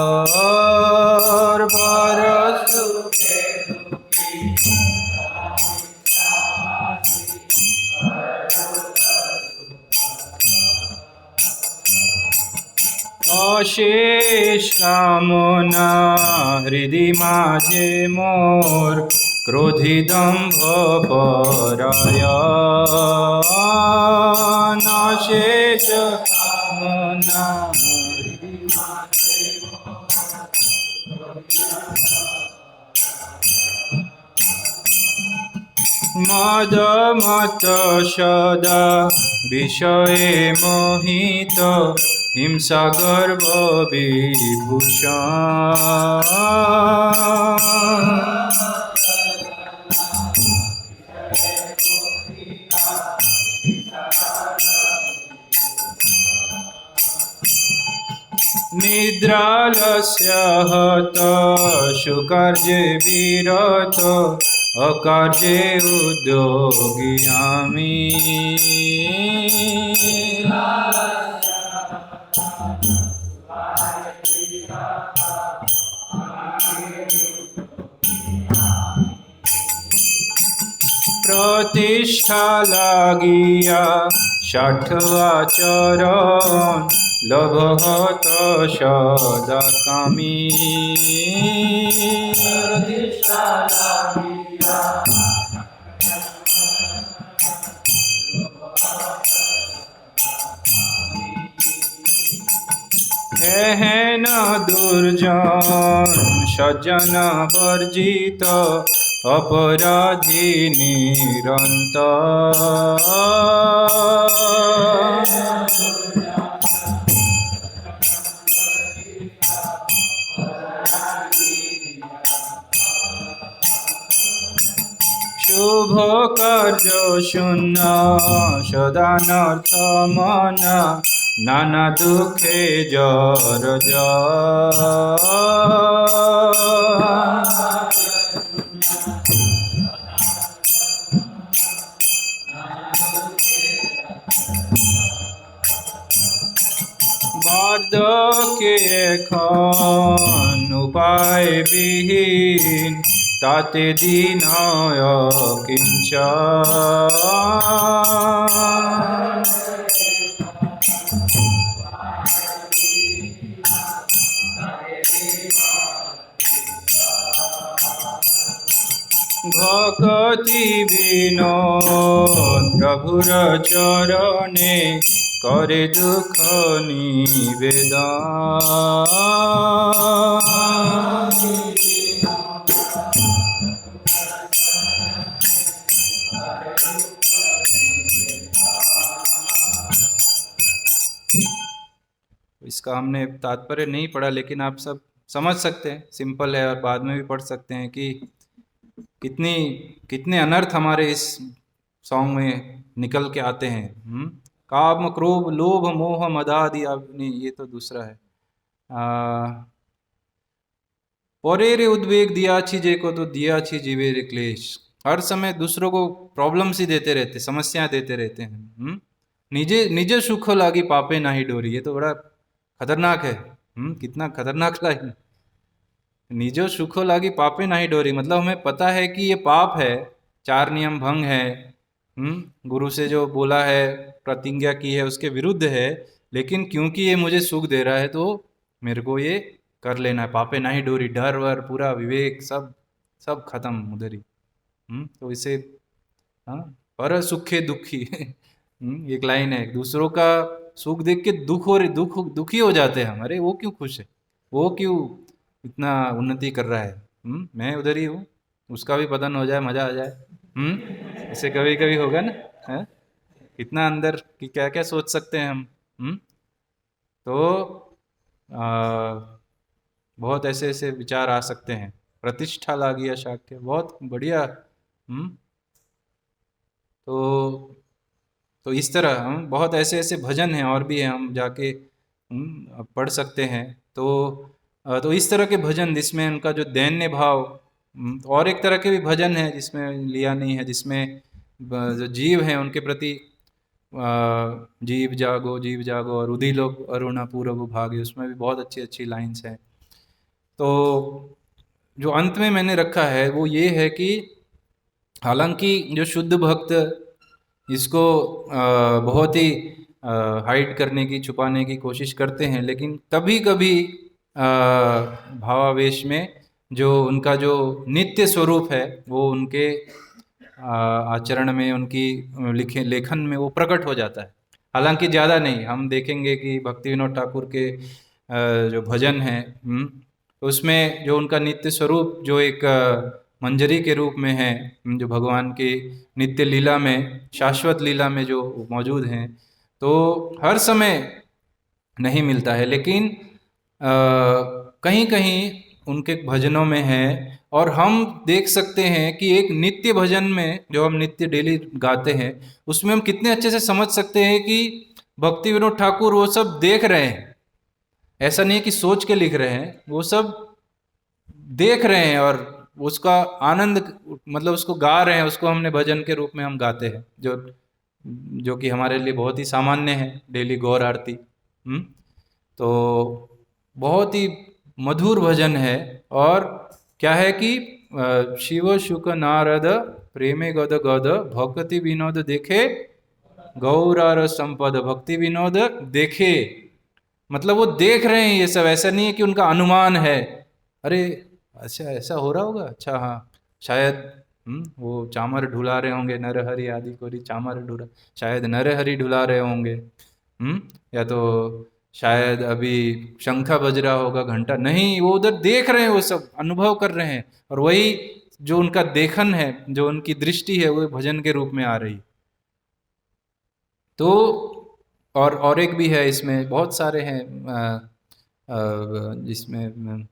পর সুখে অশেষ কামনা হৃদি মাঝে মোর, ক্রোধী দম্ভ পরায়ণ। অশেষ কামনা মদ মত সদা বিষয়ে মোহিত, হিংসা গর্ব বিভূষণ। নিদ্রালস্য হত সুকার্যে বিরত, অকার্যে উদ্যোগী আমি। প্রতিষ্ঠা লাগিয়া ষাঠ আচরণ, লোভ হত সদা কামী। প্রতিষ্ঠা লাগিয়া এহেন দুর্জন সজ্জন বর্জিত, অপরাধী নিরন্তর। শুভ কার্য শূন্য সদানর্থ মন, নানা দুঃখে জর্জর। বার্ধক্যে এখন উপায় বিহীন, তাতে দিন কিঞ্চন। ভকতি বিনোদ প্রভুর চরণে, করে দুঃখ নিবেদন। इसका हमने तात्पर्य नहीं पढ़ा, लेकिन आप सब समझ सकते हैं, सिंपल है, और बाद में भी पढ़ सकते हैं कि कितनी कितने अनर्थ हमारे इस सॉन्ग में निकल के आते हैं। काम क्रोध लोभ मोह मदादि, नहीं ये तो दूसरा है। परे रे उद्वेग दिया छी जे को तो दिया छी जीवे रे क्लेश। हर समय दूसरों को प्रॉब्लम्स ही देते रहते, समस्याएं देते रहते हैं। निजे निजे सुख लागी पापे ना ही डोरी, ये तो बड़ा खतरनाक है। कितना खतरनाक लाइन। निजो सुखो लागी पापे ना ही डोरी, मतलब हमें पता है कि ये पाप है, चार नियम भंग है, गुरु से जो बोला है, प्रतिज्ञा की है, उसके विरुद्ध है, लेकिन क्योंकि ये मुझे सुख दे रहा है तो मेरे को ये कर लेना है। पापे ना ही डोरी, डर वर पूरा विवेक सब सब खत्म उधर ही। तो इसे, हाँ, पर सुखे दुखी एक लाइन है, दूसरों का सुख देख के दुखी हो जाते हैं हम। अरे वो क्यों खुश है, वो क्यों इतना उन्नति कर रहा है, मैं उधर ही हूँ, उसका भी पतन हो जाए, मजा आ जाए। ऐसे कभी कभी होगा ना, है? कितना अंदर कि क्या क्या सोच सकते हैं हम। तो बहुत ऐसे ऐसे विचार आ सकते हैं। प्रतिष्ठा लागिया शाक्य, बहुत बढ़िया। तो इस तरह हम बहुत ऐसे ऐसे भजन हैं, और भी हैं, हम जाके पढ़ सकते हैं। तो इस तरह के भजन जिसमें उनका जो दैन्य भाव, और एक तरह के भी भजन है जिसमें लिया नहीं है, जिसमें जो जीव हैं उनके प्रति जीव जागो और उदी लोग अरुणा पूरब भागे, उसमें भी बहुत अच्छी अच्छी लाइन्स हैं। तो जो अंत में मैंने रखा है वो ये है कि हालांकि जो शुद्ध भक्त इसको बहुत ही हाइड करने की, छुपाने की कोशिश करते हैं, लेकिन कभी कभी भावावेश में जो उनका जो नित्य स्वरूप है वो उनके आचरण में, उनकी लेखन में वो प्रकट हो जाता है। हालांकि ज़्यादा नहीं, हम देखेंगे कि भक्ति विनोद ठाकुर के जो भजन हैं, उसमें जो उनका नित्य स्वरूप जो एक मंजरी के रूप में है, जो भगवान की नित्य लीला में, शाश्वत लीला में जो मौजूद हैं, तो हर समय नहीं मिलता है, लेकिन कहीं कहीं उनके भजनों में है। और हम देख सकते हैं कि एक नित्य भजन में जो हम नित्य डेली गाते हैं, उसमें हम कितने अच्छे से समझ सकते हैं कि भक्ति विनोद ठाकुर वो सब देख रहे हैं। ऐसा नहीं है कि सोच के लिख रहे हैं, वो सब देख रहे हैं और उसका आनंद, मतलब उसको गा रहे हैं। उसको हमने भजन के रूप में हम गाते हैं, जो कि हमारे लिए बहुत ही सामान्य है, डेली गौर आरती। तो बहुत ही मधुर भजन है। और क्या है कि शिव शुक नारद प्रेमे गद गद भक्ति विनोद देखे गौरार संपद। भक्ति विनोद देखे, मतलब वो देख रहे हैं ये सब, ऐसा नहीं है कि उनका अनुमान है। अरे अच्छा ऐसा हो रहा होगा, अच्छा हाँ शायद वो चामर ढुला रहे होंगे, नरहरि आदि कोरी चामर ढुला, शायद नरहरि ढुला रहे होंगे। या तो शायद अभी शंखा बज रहा होगा, घंटा नहीं, वो उधर देख रहे हैं, वो सब अनुभव कर रहे हैं। और वही जो उनका देखन है, जो उनकी दृष्टि है, वो भजन के रूप में आ रही। तो और एक भी है, इसमें बहुत सारे हैं, जिसमें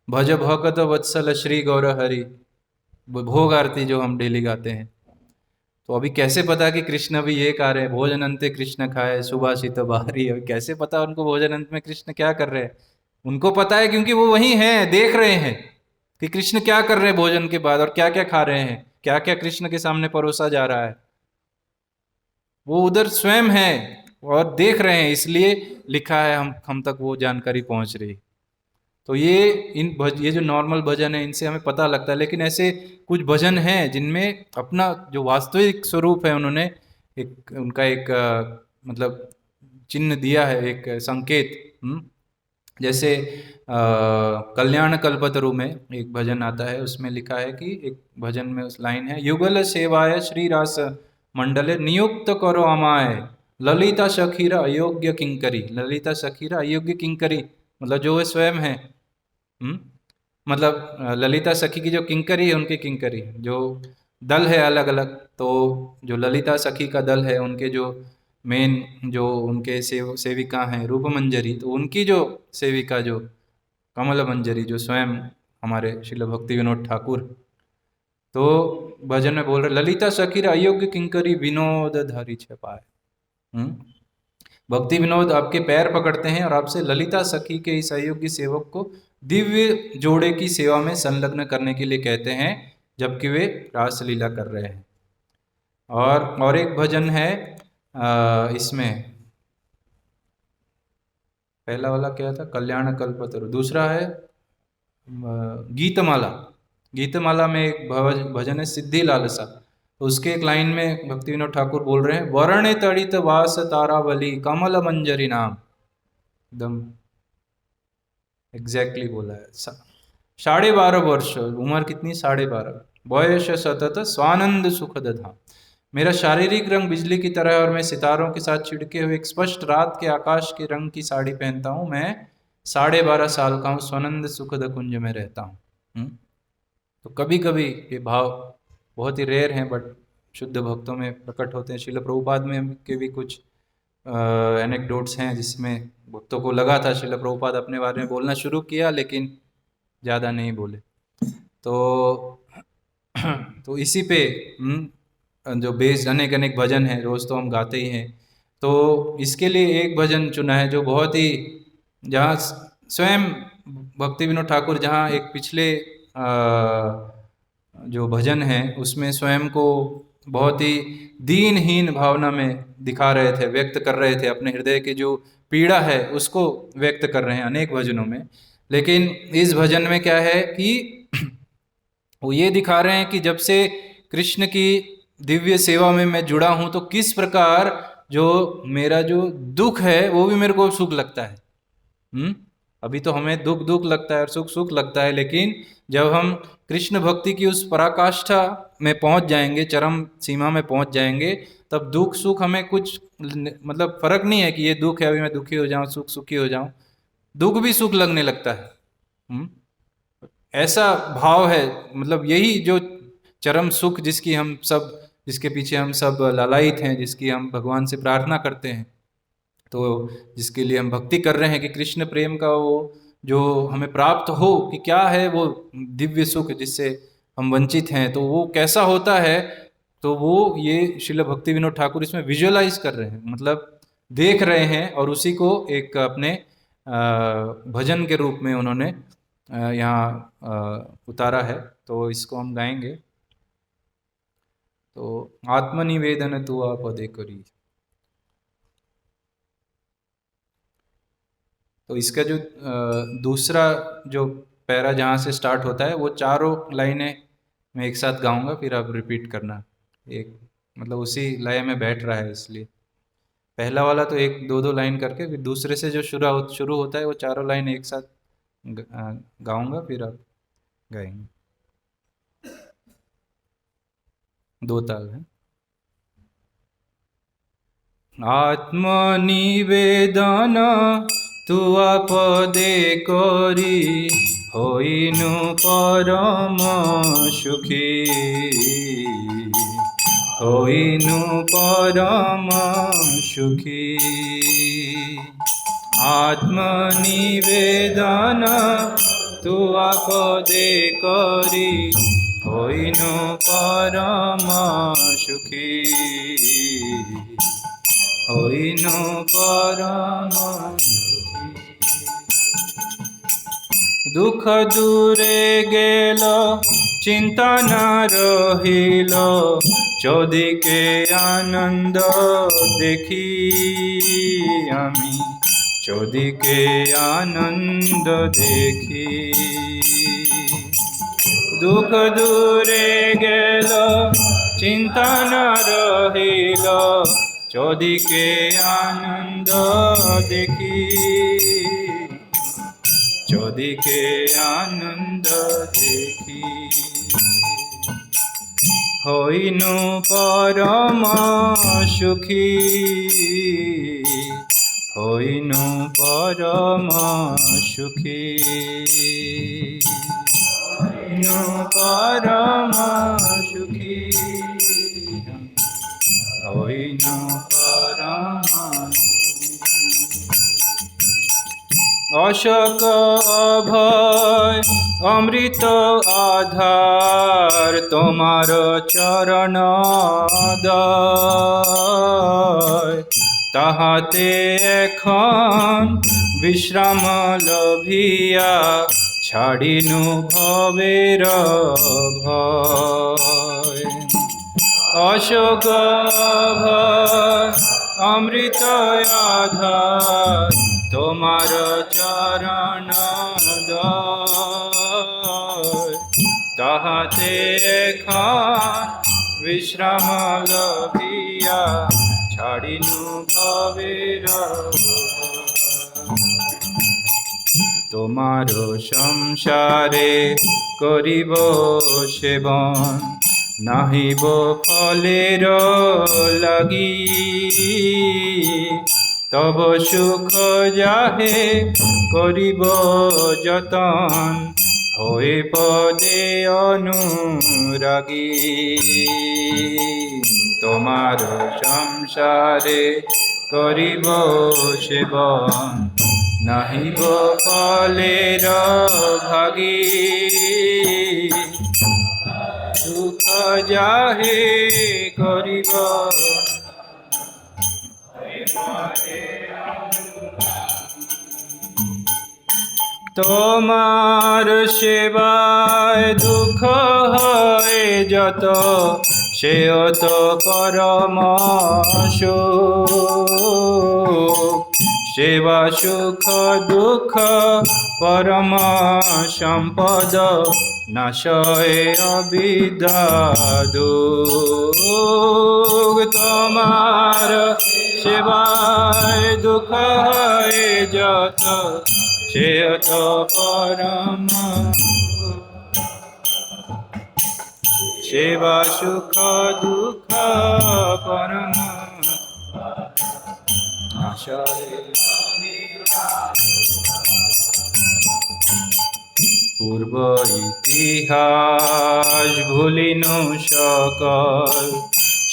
भज भगत वत्सल श्री गौर हरि, भोग आरती जो हम डेली गाते हैं। तो अभी कैसे पता कि कृष्ण अभी ये गा रहे हैं, भोजन अंत कृष्ण खाए सुभाषित बाहरी, अभी कैसे पता उनको भोजन अंत में कृष्ण क्या कर रहे हैं? उनको पता है क्योंकि वो वहीं हैं, देख रहे हैं कि कृष्ण क्या कर रहे हैं भोजन के बाद, और क्या क्या खा रहे हैं, क्या क्या कृष्ण के सामने परोसा जा रहा है। वो उधर स्वयं है और देख रहे हैं, इसलिए लिखा है हम तक वो जानकारी पहुंच रही। तो ये जो नॉर्मल भजन है, इनसे हमें पता लगता है। लेकिन ऐसे कुछ भजन हैं जिनमें अपना जो वास्तविक स्वरूप है, उन्होंने एक उनका एक मतलब चिन्ह दिया है, एक संकेत। जैसे कल्याण कल्पतरु में एक भजन आता है, उसमें लिखा है कि एक भजन में उस लाइन है, युगल सेवाय श्री रास मंडले नियुक्त करो अमाय ललिता सखीरा अयोग्य किंकरी। ललिता सखीरा अयोग्य किंकरी मतलब जो वे स्वयं है। मतलब ललिता सखी की जो किंकरी है, उनकी किंकरी जो दल है अलग अलग, तो जो ललिता सखी का दल है, उनके जो मेन जो उनके सेविका हैं रूपमंजरी, तो उनकी जो सेविका जो कमल मंजरी, जो स्वयं हमारे श्रील भक्ति विनोद ठाकुर, तो भजन में बोल रहे, ललिता सखीर अयोग्य किंकरी विनोद धारी छपाए। भक्ति विनोद आपके पैर पकड़ते हैं और आपसे ललिता सखी के इस अयोग्य सेवक को दिव्य जोड़े की सेवा में संलग्न करने के लिए कहते हैं, जबकि वे रासलीला कर रहे हैं। और एक भजन है इसमें, पहला वाला क्या था, कल्याण कल्पतरु, दूसरा है गीतमाला। गीतमाला में एक भजन है सिद्धि लालसा, तो उसके एक लाइन में भक्ति विनोद ठाकुर बोल रहे हैं, वर्ण तड़ित वास तारावली कमल मंजरी नाम। एकदम एग्जैक्टली बोला है। 12.5 वर्ष उम्र, कितनी, 12.5, बयस सतत स्वानंद सुखद धाम। मेरा शारीरिक रंग बिजली की तरह है और मैं सितारों के साथ छिड़के हुए एक स्पष्ट रात के आकाश के रंग की साड़ी पहनता हूँ। मैं 12.5 साल का हूँ, स्वानंद सुखद कुंज में रहता हूँ। तो कभी कभी ये भाव बहुत ही रेयर हैं, बट शुद्ध भक्तों में प्रकट होते हैं। श्रील प्रभुपाद में के भी कुछ एनेक्डोट्स हैं जिसमें भक्तों को लगा था श्रील प्रभुपाद अपने बारे में बोलना शुरू किया, लेकिन ज़्यादा नहीं बोले। तो इसी पे जो बेस्ड अनेक अनेक भजन हैं, रोज़ तो हम गाते ही हैं। तो इसके लिए एक भजन चुना है जो बहुत ही, जहाँ स्वयं भक्ति विनोद ठाकुर, जहाँ एक पिछले जो भजन है उसमें स्वयं को बहुत ही दीनहीन भावना में दिखा रहे थे, व्यक्त कर रहे थे, अपने हृदय की जो पीड़ा है उसको व्यक्त कर रहे हैं अनेक भजनों में। लेकिन इस भजन में क्या है कि वो ये दिखा रहे हैं कि जब से कृष्ण की दिव्य सेवा में मैं जुड़ा हूँ, तो किस प्रकार जो मेरा जो दुख है वो भी मेरे को सुख लगता है। अभी तो हमें दुख दुख लगता है और सुख सुख लगता है, लेकिन जब हम कृष्ण भक्ति की उस पराकाष्ठा में पहुंच जाएंगे, चरम सीमा में पहुंच जाएंगे, तब दुख सुख हमें कुछ मतलब फर्क नहीं है कि ये दुख है, अभी मैं दुखी हो जाऊं, सुख सुखी हो जाऊं, दुख भी सुख लगने लगता है। ऐसा भाव है, मतलब यही जो चरम सुख जिसकी हम सब, जिसके पीछे हम सब लालायित हैं, जिसकी हम भगवान से प्रार्थना करते हैं, तो जिसके लिए हम भक्ति कर रहे हैं कि कृष्ण प्रेम का वो जो हमें प्राप्त हो, कि क्या है वो दिव्य सुख जिससे हम वंचित हैं, तो वो कैसा होता है, तो वो ये श्रील भक्ति विनोद ठाकुर इसमें विजुअलाइज कर रहे हैं, मतलब देख रहे हैं, और उसी को एक अपने भजन के रूप में उन्होंने यहाँ उतारा है। तो इसको हम गाएंगे। तो आत्मनिवेदन तू आप पदे करी। तो इसका जो दूसरा जो पैरा जहाँ से स्टार्ट होता है, वो चारों लाइनें मैं एक साथ गाऊंगा, फिर आप रिपीट करना, एक मतलब उसी लय में बैठ रहा है, इसलिए पहला वाला तो एक दो दो लाइन करके, फिर दूसरे से जो शुरू होता है वो चारों लाइन एक साथ गाऊंगा, फिर आप गाएंगे। 2 ताल है। आत्मनिवेदन तू आपदे करी, होइनु परम सुखी, होइनु परम सुखी। आत्मनिवेदन तू आपदे करी, होइनु परम सुखी, होइनु परम सुखी। दुख दूरे गेल चिंता न रहिल, चौदिके आनंद देखी आमी, चौदिके आनंद देखी। दुख दूरे गेल चिंता न रहिल, चौदिके आनंद देखी, चौदिके आनंद देखी। होइनु परम सुखी, होइनु परम सुखी, होइनु परम सुखी, होइनु परम। अशोक ভয় অমৃত আধার তোমার চরণ দয় তাহাতে এখন বিশ্রাম লভিয়া ছাড়িনু ভবের ভয় অশোক ভয় অমৃত আধার তোমার চরণ দয় তাহাতে এখন বিশ্রাম লভিয়া ছাড়িনু ভবের তোমার সংসারে করিব সেবন নাহিব ফলের লাগি তব সুখ যাহে করিব যতন হয়ে পদে অনুরাগী তোমার সংসারে করিব সেবন নাহিব ফলের ভাগী সুখ যাহে করিব তোমার সেবায় দুঃখ হয় যত সেও তো পরম সুখ সেবা সুখ দুঃখ পরম সম্পদ নাশয় অবিদ্যাদু তোমার সেবায় দুঃখ হয় যত সেও তো পরম সেবা সুখ দুঃখ পরম পূর্ব ইতিহাস ভুলিনু সকল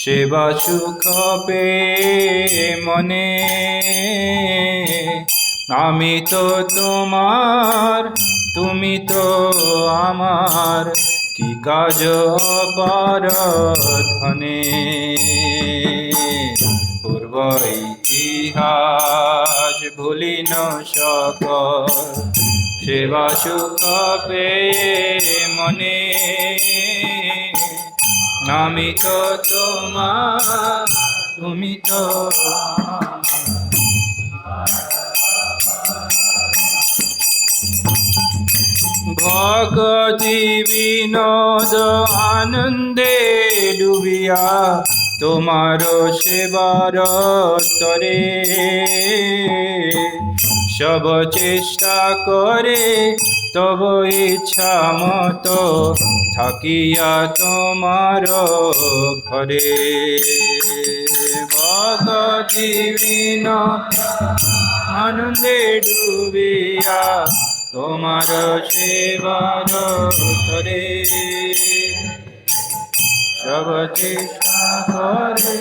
সেবা সুখ পে মনে আমি তো তোমার তুমি তো আমার কি কাজ অপার ধনে পূর্ব ইতিহাস ভুলিন সকল সেবা সুখ পে মনে আমি তো তোমার তুমি তো ভগতি বিনোদ আনন্দে ডুবিয়া তোমার সেবার তরে সব চেষ্টা করে তব ইচ্ছা মতো থাকিয়া তোমার ঘরে ভগতি বিনোদ আনন্দে ডুবিয়া তোমার সেবার তরে সব চেষ্টা করে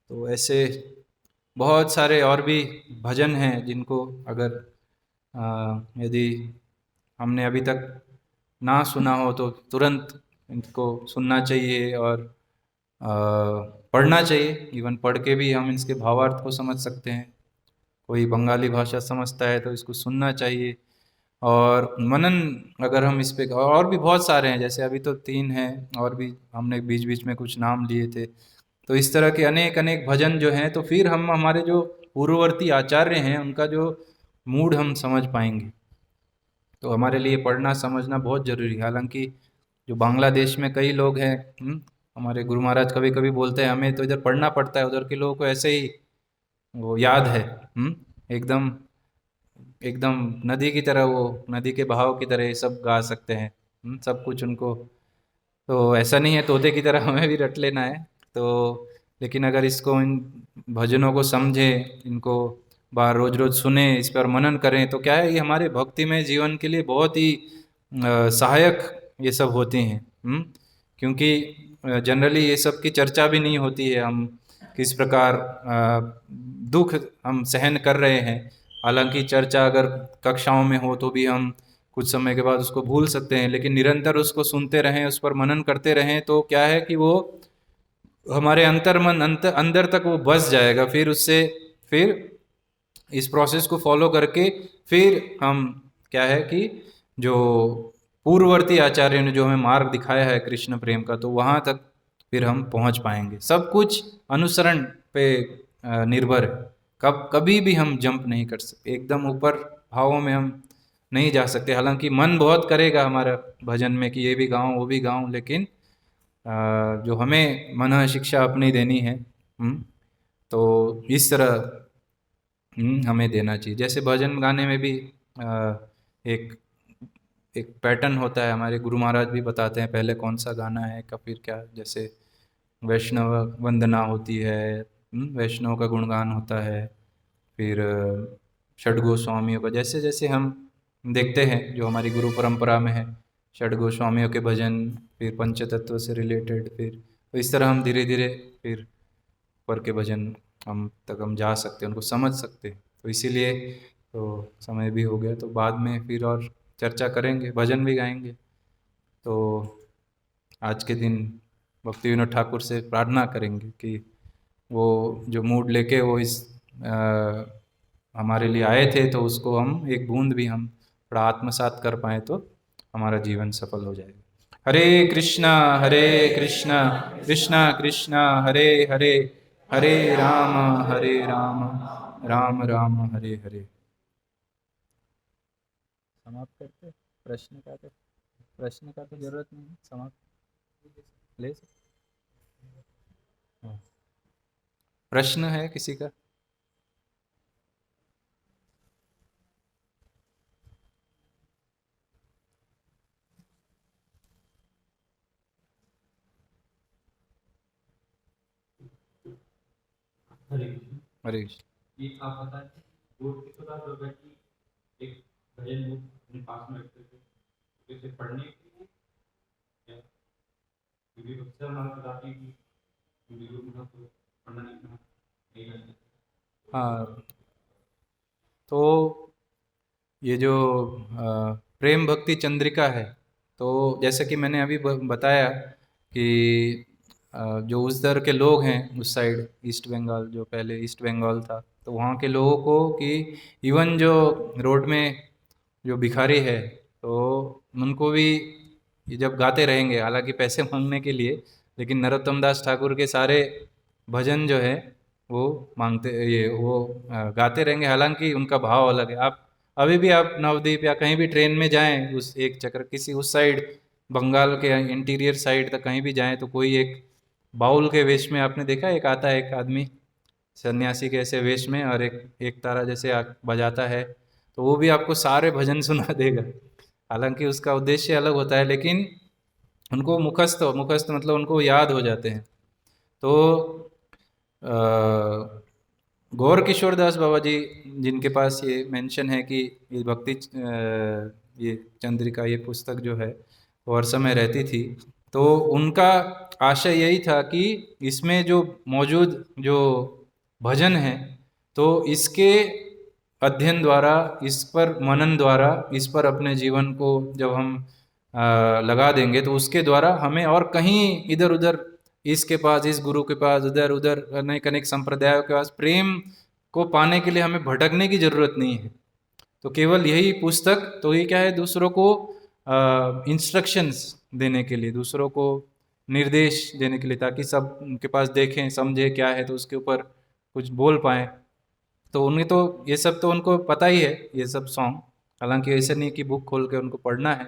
तो ऐसे बहुत सारे और भी भजन हैं जिनको अगर यदि हमने अभी तक ना सुना हो तो तुरंत इनको सुनना चाहिए और पढ़ना चाहिए। इवन पढ़ के भी हम इसके भावार्थ को समझ सकते हैं। कोई बंगाली भाषा समझता है तो इसको सुनना चाहिए और मनन अगर हम इस पे और भी बहुत सारे हैं, जैसे अभी तो 3 हैं और भी हमने बीच बीच में कुछ नाम लिए थे। तो इस तरह के अनेक अनेक भजन जो हैं तो फिर हम हमारे जो पूर्ववर्ती आचार्य हैं उनका जो मूड हम समझ पाएंगे। तो हमारे लिए पढ़ना समझना बहुत ज़रूरी है। हालांकि जो बांग्लादेश में कई लोग हैं, हमारे गुरु महाराज कभी कभी बोलते हैं हमें तो इधर पढ़ना पड़ता है, उधर के लोगों को ऐसे ही वो याद है, एकदम एकदम नदी की तरह, वो नदी के बहाव की तरह ये सब गा सकते हैं, सब कुछ उनको। तो ऐसा नहीं है तोते की तरह हमें भी रट लेना है। तो लेकिन अगर इसको इन भजनों को समझें, इनको बार रोज रोज सुने, इस पर मनन करें तो क्या है, ये हमारे भक्तिमय जीवन के लिए बहुत ही सहायक ये सब होते हैं। क्योंकि जनरली ये सब की चर्चा भी नहीं होती है, हम किस प्रकार दुख हम सहन कर रहे हैं। हालांकि चर्चा अगर कक्षाओं में हो तो भी हम कुछ समय के बाद उसको भूल सकते हैं, लेकिन निरंतर उसको सुनते रहें, उस पर मनन करते रहें तो क्या है कि वो हमारे अंतर्मन अंदर तक वो बस जाएगा। फिर इस प्रोसेस को फॉलो करके फिर हम क्या है कि जो पूर्ववर्ती आचार्यों ने जो हमें मार्ग दिखाया है कृष्ण प्रेम का, तो वहाँ तक फिर हम पहुँच पाएंगे। सब कुछ अनुसरण पे निर्भर है। कभी भी हम जंप नहीं कर सकते, एकदम ऊपर भावों में हम नहीं जा सकते। हालांकि मन बहुत करेगा हमारा भजन में कि ये भी गाऊं वो भी गाऊं, लेकिन जो हमें मन शिक्षा अपनी देनी है, तो इस तरह हमें देना चाहिए। जैसे भजन गाने में भी एक एक पैटर्न होता है, हमारे गुरु महाराज भी बताते हैं पहले कौन सा गाना है का फिर क्या। जैसे वैष्णव वंदना होती है, वैष्णव का गुणगान होता है, फिर षड गोस्वामियों का, जैसे जैसे हम देखते हैं जो हमारी गुरु परंपरा में है, षड गोस्वामियों के भजन, फिर पंचतत्व से रिलेटेड, फिर तो इस तरह हम धीरे धीरे फिर ऊपर के भजन हम जा सकते हैं, उनको समझ सकते हैं। तो इसीलिए तो समय भी हो गया, तो बाद में फिर और चर्चा करेंगे, भजन भी गाएंगे। तो आज के दिन भक्ति विनोद ठाकुर से प्रार्थना करेंगे कि वो जो मूड लेके वो इस हमारे लिए आए थे, तो उसको हम एक बूंद भी हम थोड़ा आत्मसात कर पाए तो हमारा जीवन सफल हो जाएगा। हरे कृष्णा कृष्णा कृष्णा हरे हरे, हरे राम राम राम हरे हरे। समाप्त करते, प्रश्न का तो जरूरत नहीं, समाप्त ले सकते। हाँ। प्रश्न है किसी का? हरे कृष्ण। हरे कृष्ण। ये आप बताएं, बोर्ड किस प्रकार होगा कि एक भजन बुक अपने पास में रखते थे, तो इसे पढ़ने के लिए या क्योंकि अक्सर हमारे बताती कि वीडियो में तो पढ़ना नहीं करते। हाँ, तो ये जो प्रेम भक्ति चंद्रिका है, तो जैसे कि मैंने अभी बताया कि जो उस दर के लोग हैं उस साइड, ईस्ट बंगाल, जो पहले ईस्ट बंगाल था, तो वहाँ के लोगों को कि इवन जो रोड में जो भिखारी है, तो उनको भी ये जब गाते रहेंगे, हालांकि पैसे मांगने के लिए, लेकिन नरोत्तम दास ठाकुर के सारे भजन जो है वो मांगते, ये वो गाते रहेंगे। हालांकि उनका भाव अलग है। आप अभी भी आप नवद्वीप या कहीं भी ट्रेन में जाएं, उस एक चक्कर किसी उस साइड बंगाल के इंटीरियर साइड तक कहीं भी जाएं, तो कोई एक बाउल के वेश में आपने देखा, एक आता है एक आदमी सन्यासी के ऐसे वेश में, और एक एक तारा जैसे बजाता है, तो वो भी आपको सारे भजन सुना देगा। हालांकि उसका उद्देश्य अलग होता है, लेकिन उनको मुखस्त मुखस्त मतलब उनको याद हो जाते हैं। तो गौर किशोर दास बाबा जी, जिनके पास ये मेंशन है कि ये भक्ति ये चंद्रिका, ये पुस्तक जो है वो हर समय रहती थी, तो उनका आशय यही था कि इसमें जो मौजूद जो भजन है, तो इसके अध्ययन द्वारा, इस पर मनन द्वारा, इस पर अपने जीवन को जब हम लगा देंगे, तो उसके द्वारा हमें और कहीं इधर उधर इसके पास, इस गुरु के पास, उधर उधर अनेक अनेक संप्रदायों के पास प्रेम को पाने के लिए हमें भटकने की जरूरत नहीं है। तो केवल यही पुस्तक, तो ये क्या है, दूसरों को इंस्ट्रक्शंस देने के लिए, दूसरों को निर्देश देने के लिए, ताकि सब उनके पास देखें समझे क्या है, तो उसके ऊपर कुछ बोल पाए। तो उन्हें तो ये सब तो उनको पता ही है, ये सब सॉन्ग, हालांकि ऐसे नहीं कि बुक खोल के उनको पढ़ना है,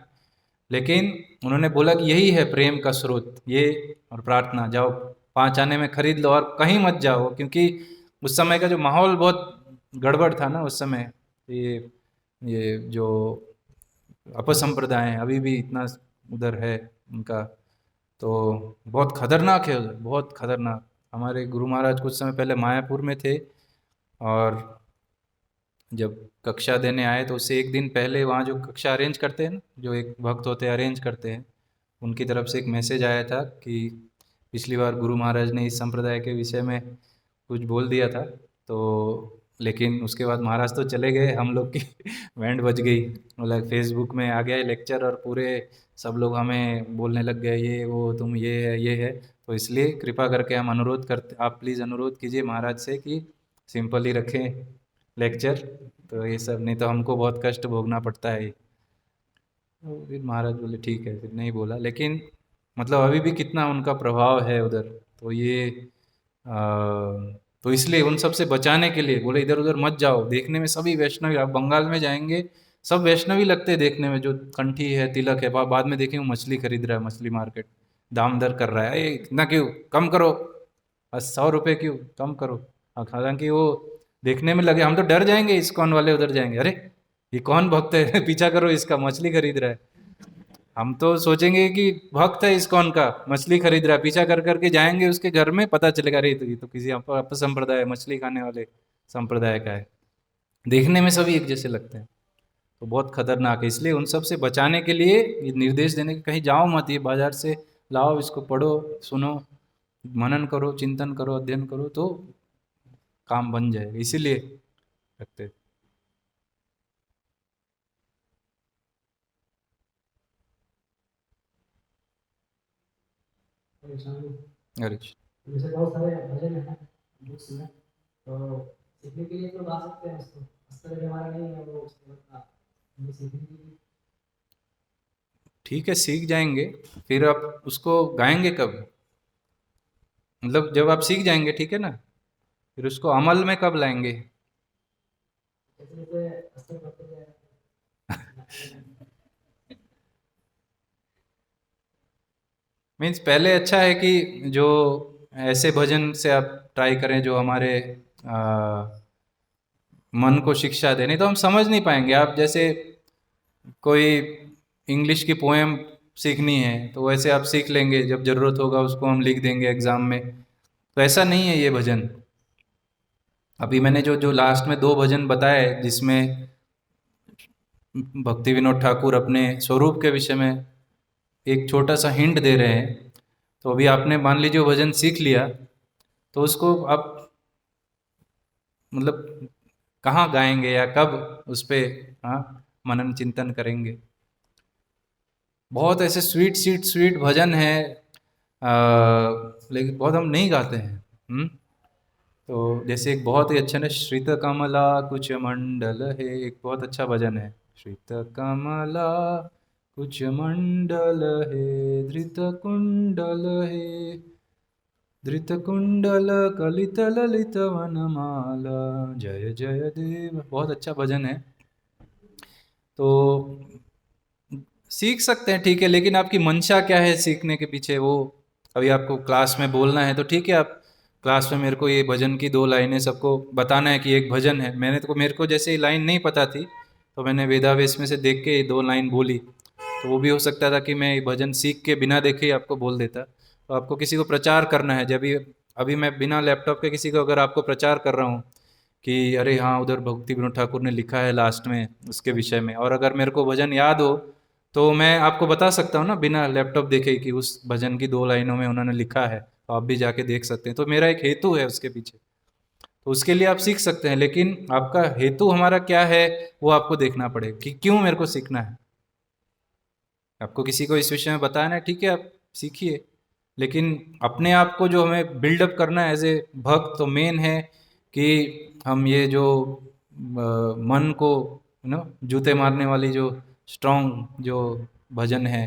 लेकिन उन्होंने बोला कि यही है प्रेम का स्रोत, ये और प्रार्थना। जाओ 5 आने में खरीद लो और कहीं मत जाओ, क्योंकि उस समय का जो माहौल बहुत गड़बड़ था ना उस समय। ये जो अपसंप्रदाय है अभी भी इतना उधर है उनका, तो बहुत खतरनाक है उधर, बहुत खतरनाक। हमारे गुरु महाराज कुछ समय पहले मायापुर में थे, और जब कक्षा देने आए तो उससे एक दिन पहले वहाँ जो कक्षा अरेंज करते हैं ना, जो एक भक्त होते हैं अरेंज करते हैं, उनकी तरफ से एक मैसेज आया था कि पिछली बार गुरु महाराज ने इस संप्रदाय के विषय में कुछ बोल दिया था, तो लेकिन उसके बाद महाराज तो चले गए, हम लोग की बैंड बज गई। मतलब फेसबुक में आ गया लेक्चर और पूरे सब लोग हमें बोलने लग गए ये वो तुम ये है ये है। तो इसलिए कृपा करके हम अनुरोध करते, आप प्लीज़ अनुरोध कीजिए महाराज से कि सिंपल ही रखें लेक्चर। तो ये सब नहीं तो हमको बहुत कष्ट भोगना पड़ता है। तो फिर महाराज बोले ठीक है, फिर नहीं बोला। लेकिन मतलब अभी भी कितना उनका प्रभाव है उधर। तो ये आ, तो इसलिए उन सब से बचाने के लिए बोले इधर उधर मत जाओ। देखने में सभी वैष्णवी, आप बंगाल में जाएंगे सब वैष्णवी लगते हैं देखने में, जो कंठी है तिलक है। बाद में देखेंगे मछली खरीद रहा है, मछली मार्केट दाम दर कर रहा है, ये इतना क्यों, कम करो, बस 100 रुपये क्यों कम करो। हालांकि वो देखने में लगे, हम तो डर जाएंगे इस्कॉन वाले उधर जाएंगे, अरे ये कौन भक्त है पीछा करो इसका, मछली खरीद रहा है। हम तो सोचेंगे कि भक्त है इस्कॉन का, मछली खरीद रहा है, पीछा कर करके जाएंगे उसके घर में, पता चलेगा अरे ये तो किसी अपसंप्रदाय मछली खाने वाले संप्रदाय का है। देखने में सभी एक जैसे लगते हैं, तो बहुत खतरनाक है। इसलिए उन सब से बचाने के लिए ये निर्देश देने के, कहीं जाओ मत, ये बाजार से लाओ, इसको पढ़ो सुनो, मनन करो, चिंतन करो, अध्ययन करो, तो काम बन जाएगा, इसीलिए रखते हैं। अरे जैसे बहुत सारे भजन है बुक्स में, तो सीखने के लिए तो गा सकते हैं उसको, अस्तर भी हमारा नहीं है वो उसको बता, सीखने के लिए। ठीक है, सीख जाएंगे, फिर आप उसको गाएंगे कब? मतलब जब आप सीख जाएंगे, ठीक है ना, फिर उसको अमल में कब लाएंगे? जैसे जैसे अस्तर करते जाए। मीन्स पहले अच्छा है कि जो ऐसे भजन से आप ट्राई करें जो हमारे आ, मन को शिक्षा दे, नहीं तो हम समझ नहीं पाएंगे। आप जैसे कोई इंग्लिश की पोएम सीखनी है तो वैसे आप सीख लेंगे, जब जरूरत होगा उसको हम लिख देंगे एग्जाम में। तो ऐसा नहीं है ये भजन। अभी मैंने जो जो लास्ट में 2 भजन बताए जिसमें भक्ति विनोद ठाकुर अपने स्वरूप के विषय में एक छोटा सा हिंट दे रहे हैं। तो अभी आपने मान लीजिए वो भजन सीख लिया, तो उसको आप मतलब कहाँ गाएंगे या कब उस पे हाँ मनन चिंतन करेंगे। बहुत ऐसे स्वीट स्वीट स्वीट भजन है, लेकिन बहुत हम नहीं गाते हैं। तो जैसे एक बहुत ही अच्छा ना, श्रित कमला कुछ मंडल है, एक बहुत अच्छा भजन है। श्रित कमला कुछ मंडल है, धृत कुंडल है, धृत कुंडल कलित ललित वनमाला, जय जय देव, बहुत अच्छा भजन है। तो सीख सकते हैं, ठीक है, लेकिन आपकी मंशा क्या है सीखने के पीछे, वो अभी आपको क्लास में बोलना है तो ठीक है, आप क्लास में मेरे को ये भजन की 2 लाइनें सबको बताना है कि एक भजन है। मैंने तो, मेरे को जैसे ये लाइन नहीं पता थी तो मैंने वेदावेश में से देख के ये 2 लाइन बोली। तो वो भी हो सकता था कि मैं ये भजन सीख के बिना देखे ही आपको बोल देता। तो आपको किसी को प्रचार करना है, जब भी अभी मैं बिना लैपटॉप के किसी को अगर आपको प्रचार कर रहा हूँ कि अरे हाँ उधर भक्ति विनोद ठाकुर ने लिखा है लास्ट में उसके विषय में, और अगर मेरे को भजन याद हो तो मैं आपको बता सकता हूँ ना बिना लैपटॉप देखे कि उस भजन की 2 लाइनों में उन्होंने लिखा है, तो आप भी जाके देख सकते हैं। तो मेरा एक हेतु है उसके पीछे, तो उसके लिए आप सीख सकते हैं, लेकिन आपका हेतु हमारा क्या है वो आपको देखना पड़ेगा कि क्यों मेरे को सीखना है। आपको किसी को इस विषय में बताना है, ठीक है, आप सीखिए, लेकिन अपने आप को जो हमें बिल्डअप करना है एज ए भक्त, तो मेन है कि हम ये जो मन को जूते मारने वाली जो स्ट्रॉन्ग जो भजन है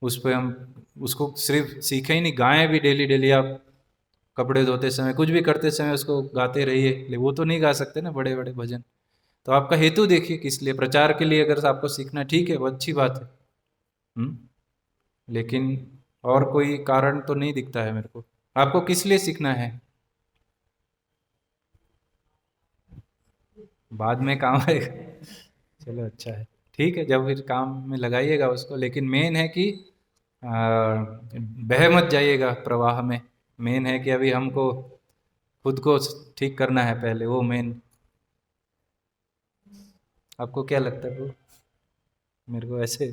उस पर हम उसको सिर्फ सीखें ही नहीं, गाएं भी डेली डेली। आप कपड़े धोते समय कुछ भी करते समय उसको गाते रहिए, ले वो तो नहीं गा सकते ना बड़े बड़े भजन। तो आपका हेतु देखिए किस लिए, प्रचार के लिए अगर आपको सीखना ठीक है वो अच्छी बात है। हम्म लेकिन और कोई कारण तो नहीं दिखता है मेरे को। आपको किस लिए सीखना है? बाद में काम आएगा। चलो अच्छा है, ठीक है, जब फिर काम में लगाइएगा उसको, लेकिन मेन है कि बह मत जाइएगा प्रवाह में। मेन है कि अभी हमको खुद को ठीक करना है पहले, वो मेन। आपको क्या लगता है वो? मेरे को ऐसे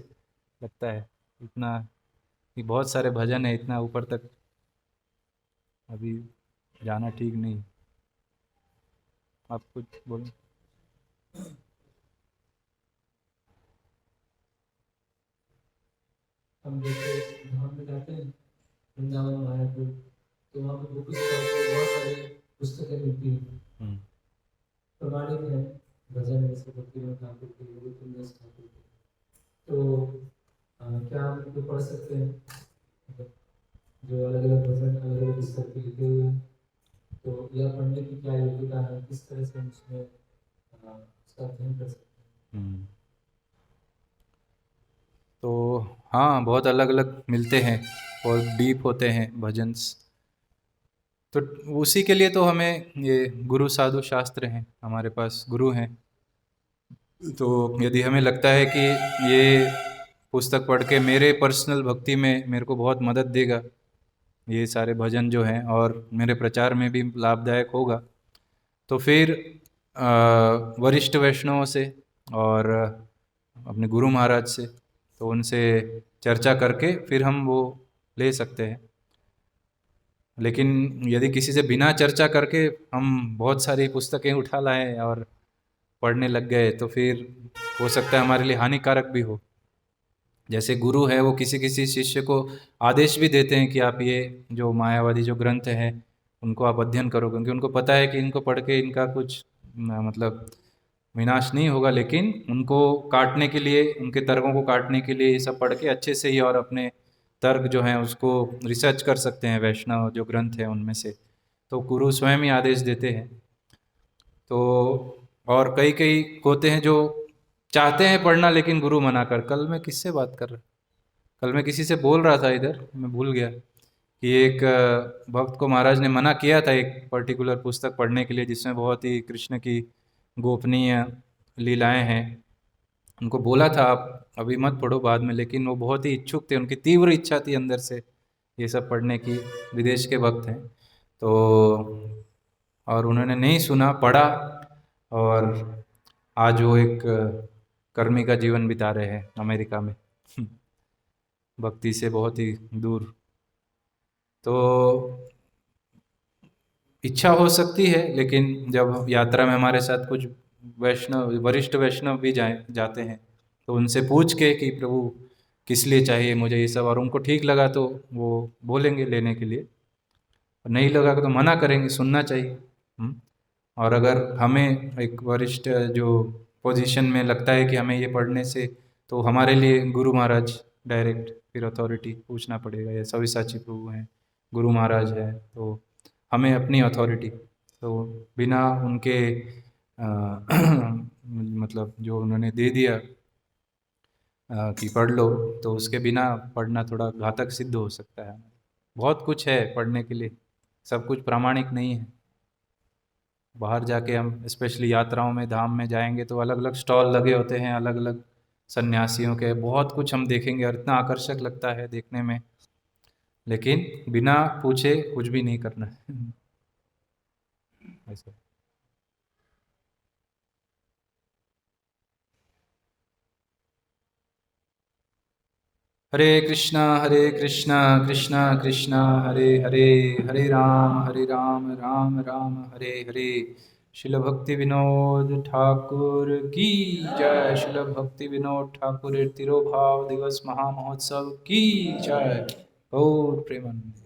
लगता है इतना कि बहुत सारे भजन है, इतना ऊपर तक अभी जाना ठीक नहीं। आप कुछ बोलो। हम जैसे धाम में जाते हैं, वृंदावन मायापुर, तो वहाँ पे बुक स्टॉल पे बहुत सारे पुस्तकें मिलती हैं, प्रमाणित है भजन में से भक्तिविनोद ठाकुर के, गोविंद ठाकुर के। तो क्या हम इनको पढ़ सकते हैं? जो अलग अलग भजन अलग अलग पुस्तक के लिखे हुए हैं, तो यह पढ़ने की क्या योग्यता है, किस तरह से हम उसमें उसका अध्ययन कर सकते हैं? तो हाँ, बहुत अलग अलग मिलते हैं और डीप होते हैं भजन्स। तो उसी के लिए तो हमें ये गुरु साधु शास्त्र हैं, हमारे पास गुरु हैं। तो यदि हमें लगता है कि ये पुस्तक पढ़ के मेरे पर्सनल भक्ति में मेरे को बहुत मदद देगा, ये सारे भजन जो हैं, और मेरे प्रचार में भी लाभदायक होगा, तो फिर वरिष्ठ वैष्णवों से और अपने गुरु महाराज से, तो उनसे चर्चा करके फिर हम वो ले सकते हैं। लेकिन यदि किसी से बिना चर्चा करके हम बहुत सारी पुस्तकें उठा लाएं और पढ़ने लग गए, तो फिर हो सकता है हमारे लिए हानिकारक भी हो। जैसे गुरु है, वो किसी किसी शिष्य को आदेश भी देते हैं कि आप ये जो मायावादी जो ग्रंथ हैं उनको आप अध्ययन करो, क्योंकि उनको पता है कि इनको पढ़ के इनका कुछ मतलब विनाश नहीं होगा, लेकिन उनको काटने के लिए, उनके तर्कों को काटने के लिए ये सब पढ़ के अच्छे से ही और अपने तर्क जो हैं उसको रिसर्च कर सकते हैं, वैष्णव जो ग्रंथ हैं उनमें से। तो गुरु स्वयं ही आदेश देते हैं। तो और कई कई होते हैं जो चाहते हैं पढ़ना, लेकिन गुरु मना कर। कल मैं किससे बात कर रहा, कल मैं किसी से बोल रहा था इधर, मैं भूल गया कि एक भक्त को महाराज ने मना किया था एक पर्टिकुलर पुस्तक पढ़ने के लिए, जिसमें बहुत ही कृष्ण की गोपनीय लीलाएं हैं। उनको बोला था आप अभी मत पढ़ो, बाद में, लेकिन वो बहुत ही इच्छुक थे, उनकी तीव्र इच्छा थी अंदर से ये सब पढ़ने की, विदेश के भक्त हैं। तो और उन्होंने नहीं सुना, पढ़ा, और आज वो एक कर्मी का जीवन बिता रहे हैं अमेरिका में भक्ति से बहुत ही दूर। तो इच्छा हो सकती है, लेकिन जब यात्रा में हमारे साथ कुछ वैष्णव, वरिष्ठ वैष्णव भी जाते हैं, तो उनसे पूछ के कि प्रभु किस लिए चाहिए मुझे ये सब, और उनको ठीक लगा तो वो बोलेंगे लेने के लिए, और नहीं लगा तो मना करेंगे, सुनना चाहिए। और अगर हमें एक वरिष्ठ जो पोजीशन में लगता है कि हमें ये पढ़ने से, तो हमारे लिए गुरु महाराज डायरेक्ट फिर अथॉरिटी पूछना पड़ेगा, या सव्यसाची प्रभु हैं, गुरु महाराज है, तो हमें अपनी अथॉरिटी, तो बिना उनके मतलब जो उन्होंने दे दिया कि पढ़ लो, तो उसके बिना पढ़ना थोड़ा घातक सिद्ध हो सकता है। बहुत कुछ है पढ़ने के लिए, सब कुछ प्रामाणिक नहीं है। बाहर जाके हम स्पेशली यात्राओं में, धाम में जाएंगे तो अलग अलग स्टॉल लगे होते हैं, अलग अलग सन्यासियों के, बहुत कुछ हम देखेंगे और इतना आकर्षक लगता है देखने में, लेकिन बिना पूछे कुछ भी नहीं करना है ऐसा। हरे कृष्णा कृष्णा कृष्णा हरे हरे, हरे राम राम राम हरे हरे। शिल भक्ति विनोद ठाकुर की जय। शिल भक्ति विनोद ठाकुर तिरोभाव दिवस महामहोत्सव की जय। गौर प्रेमानंद।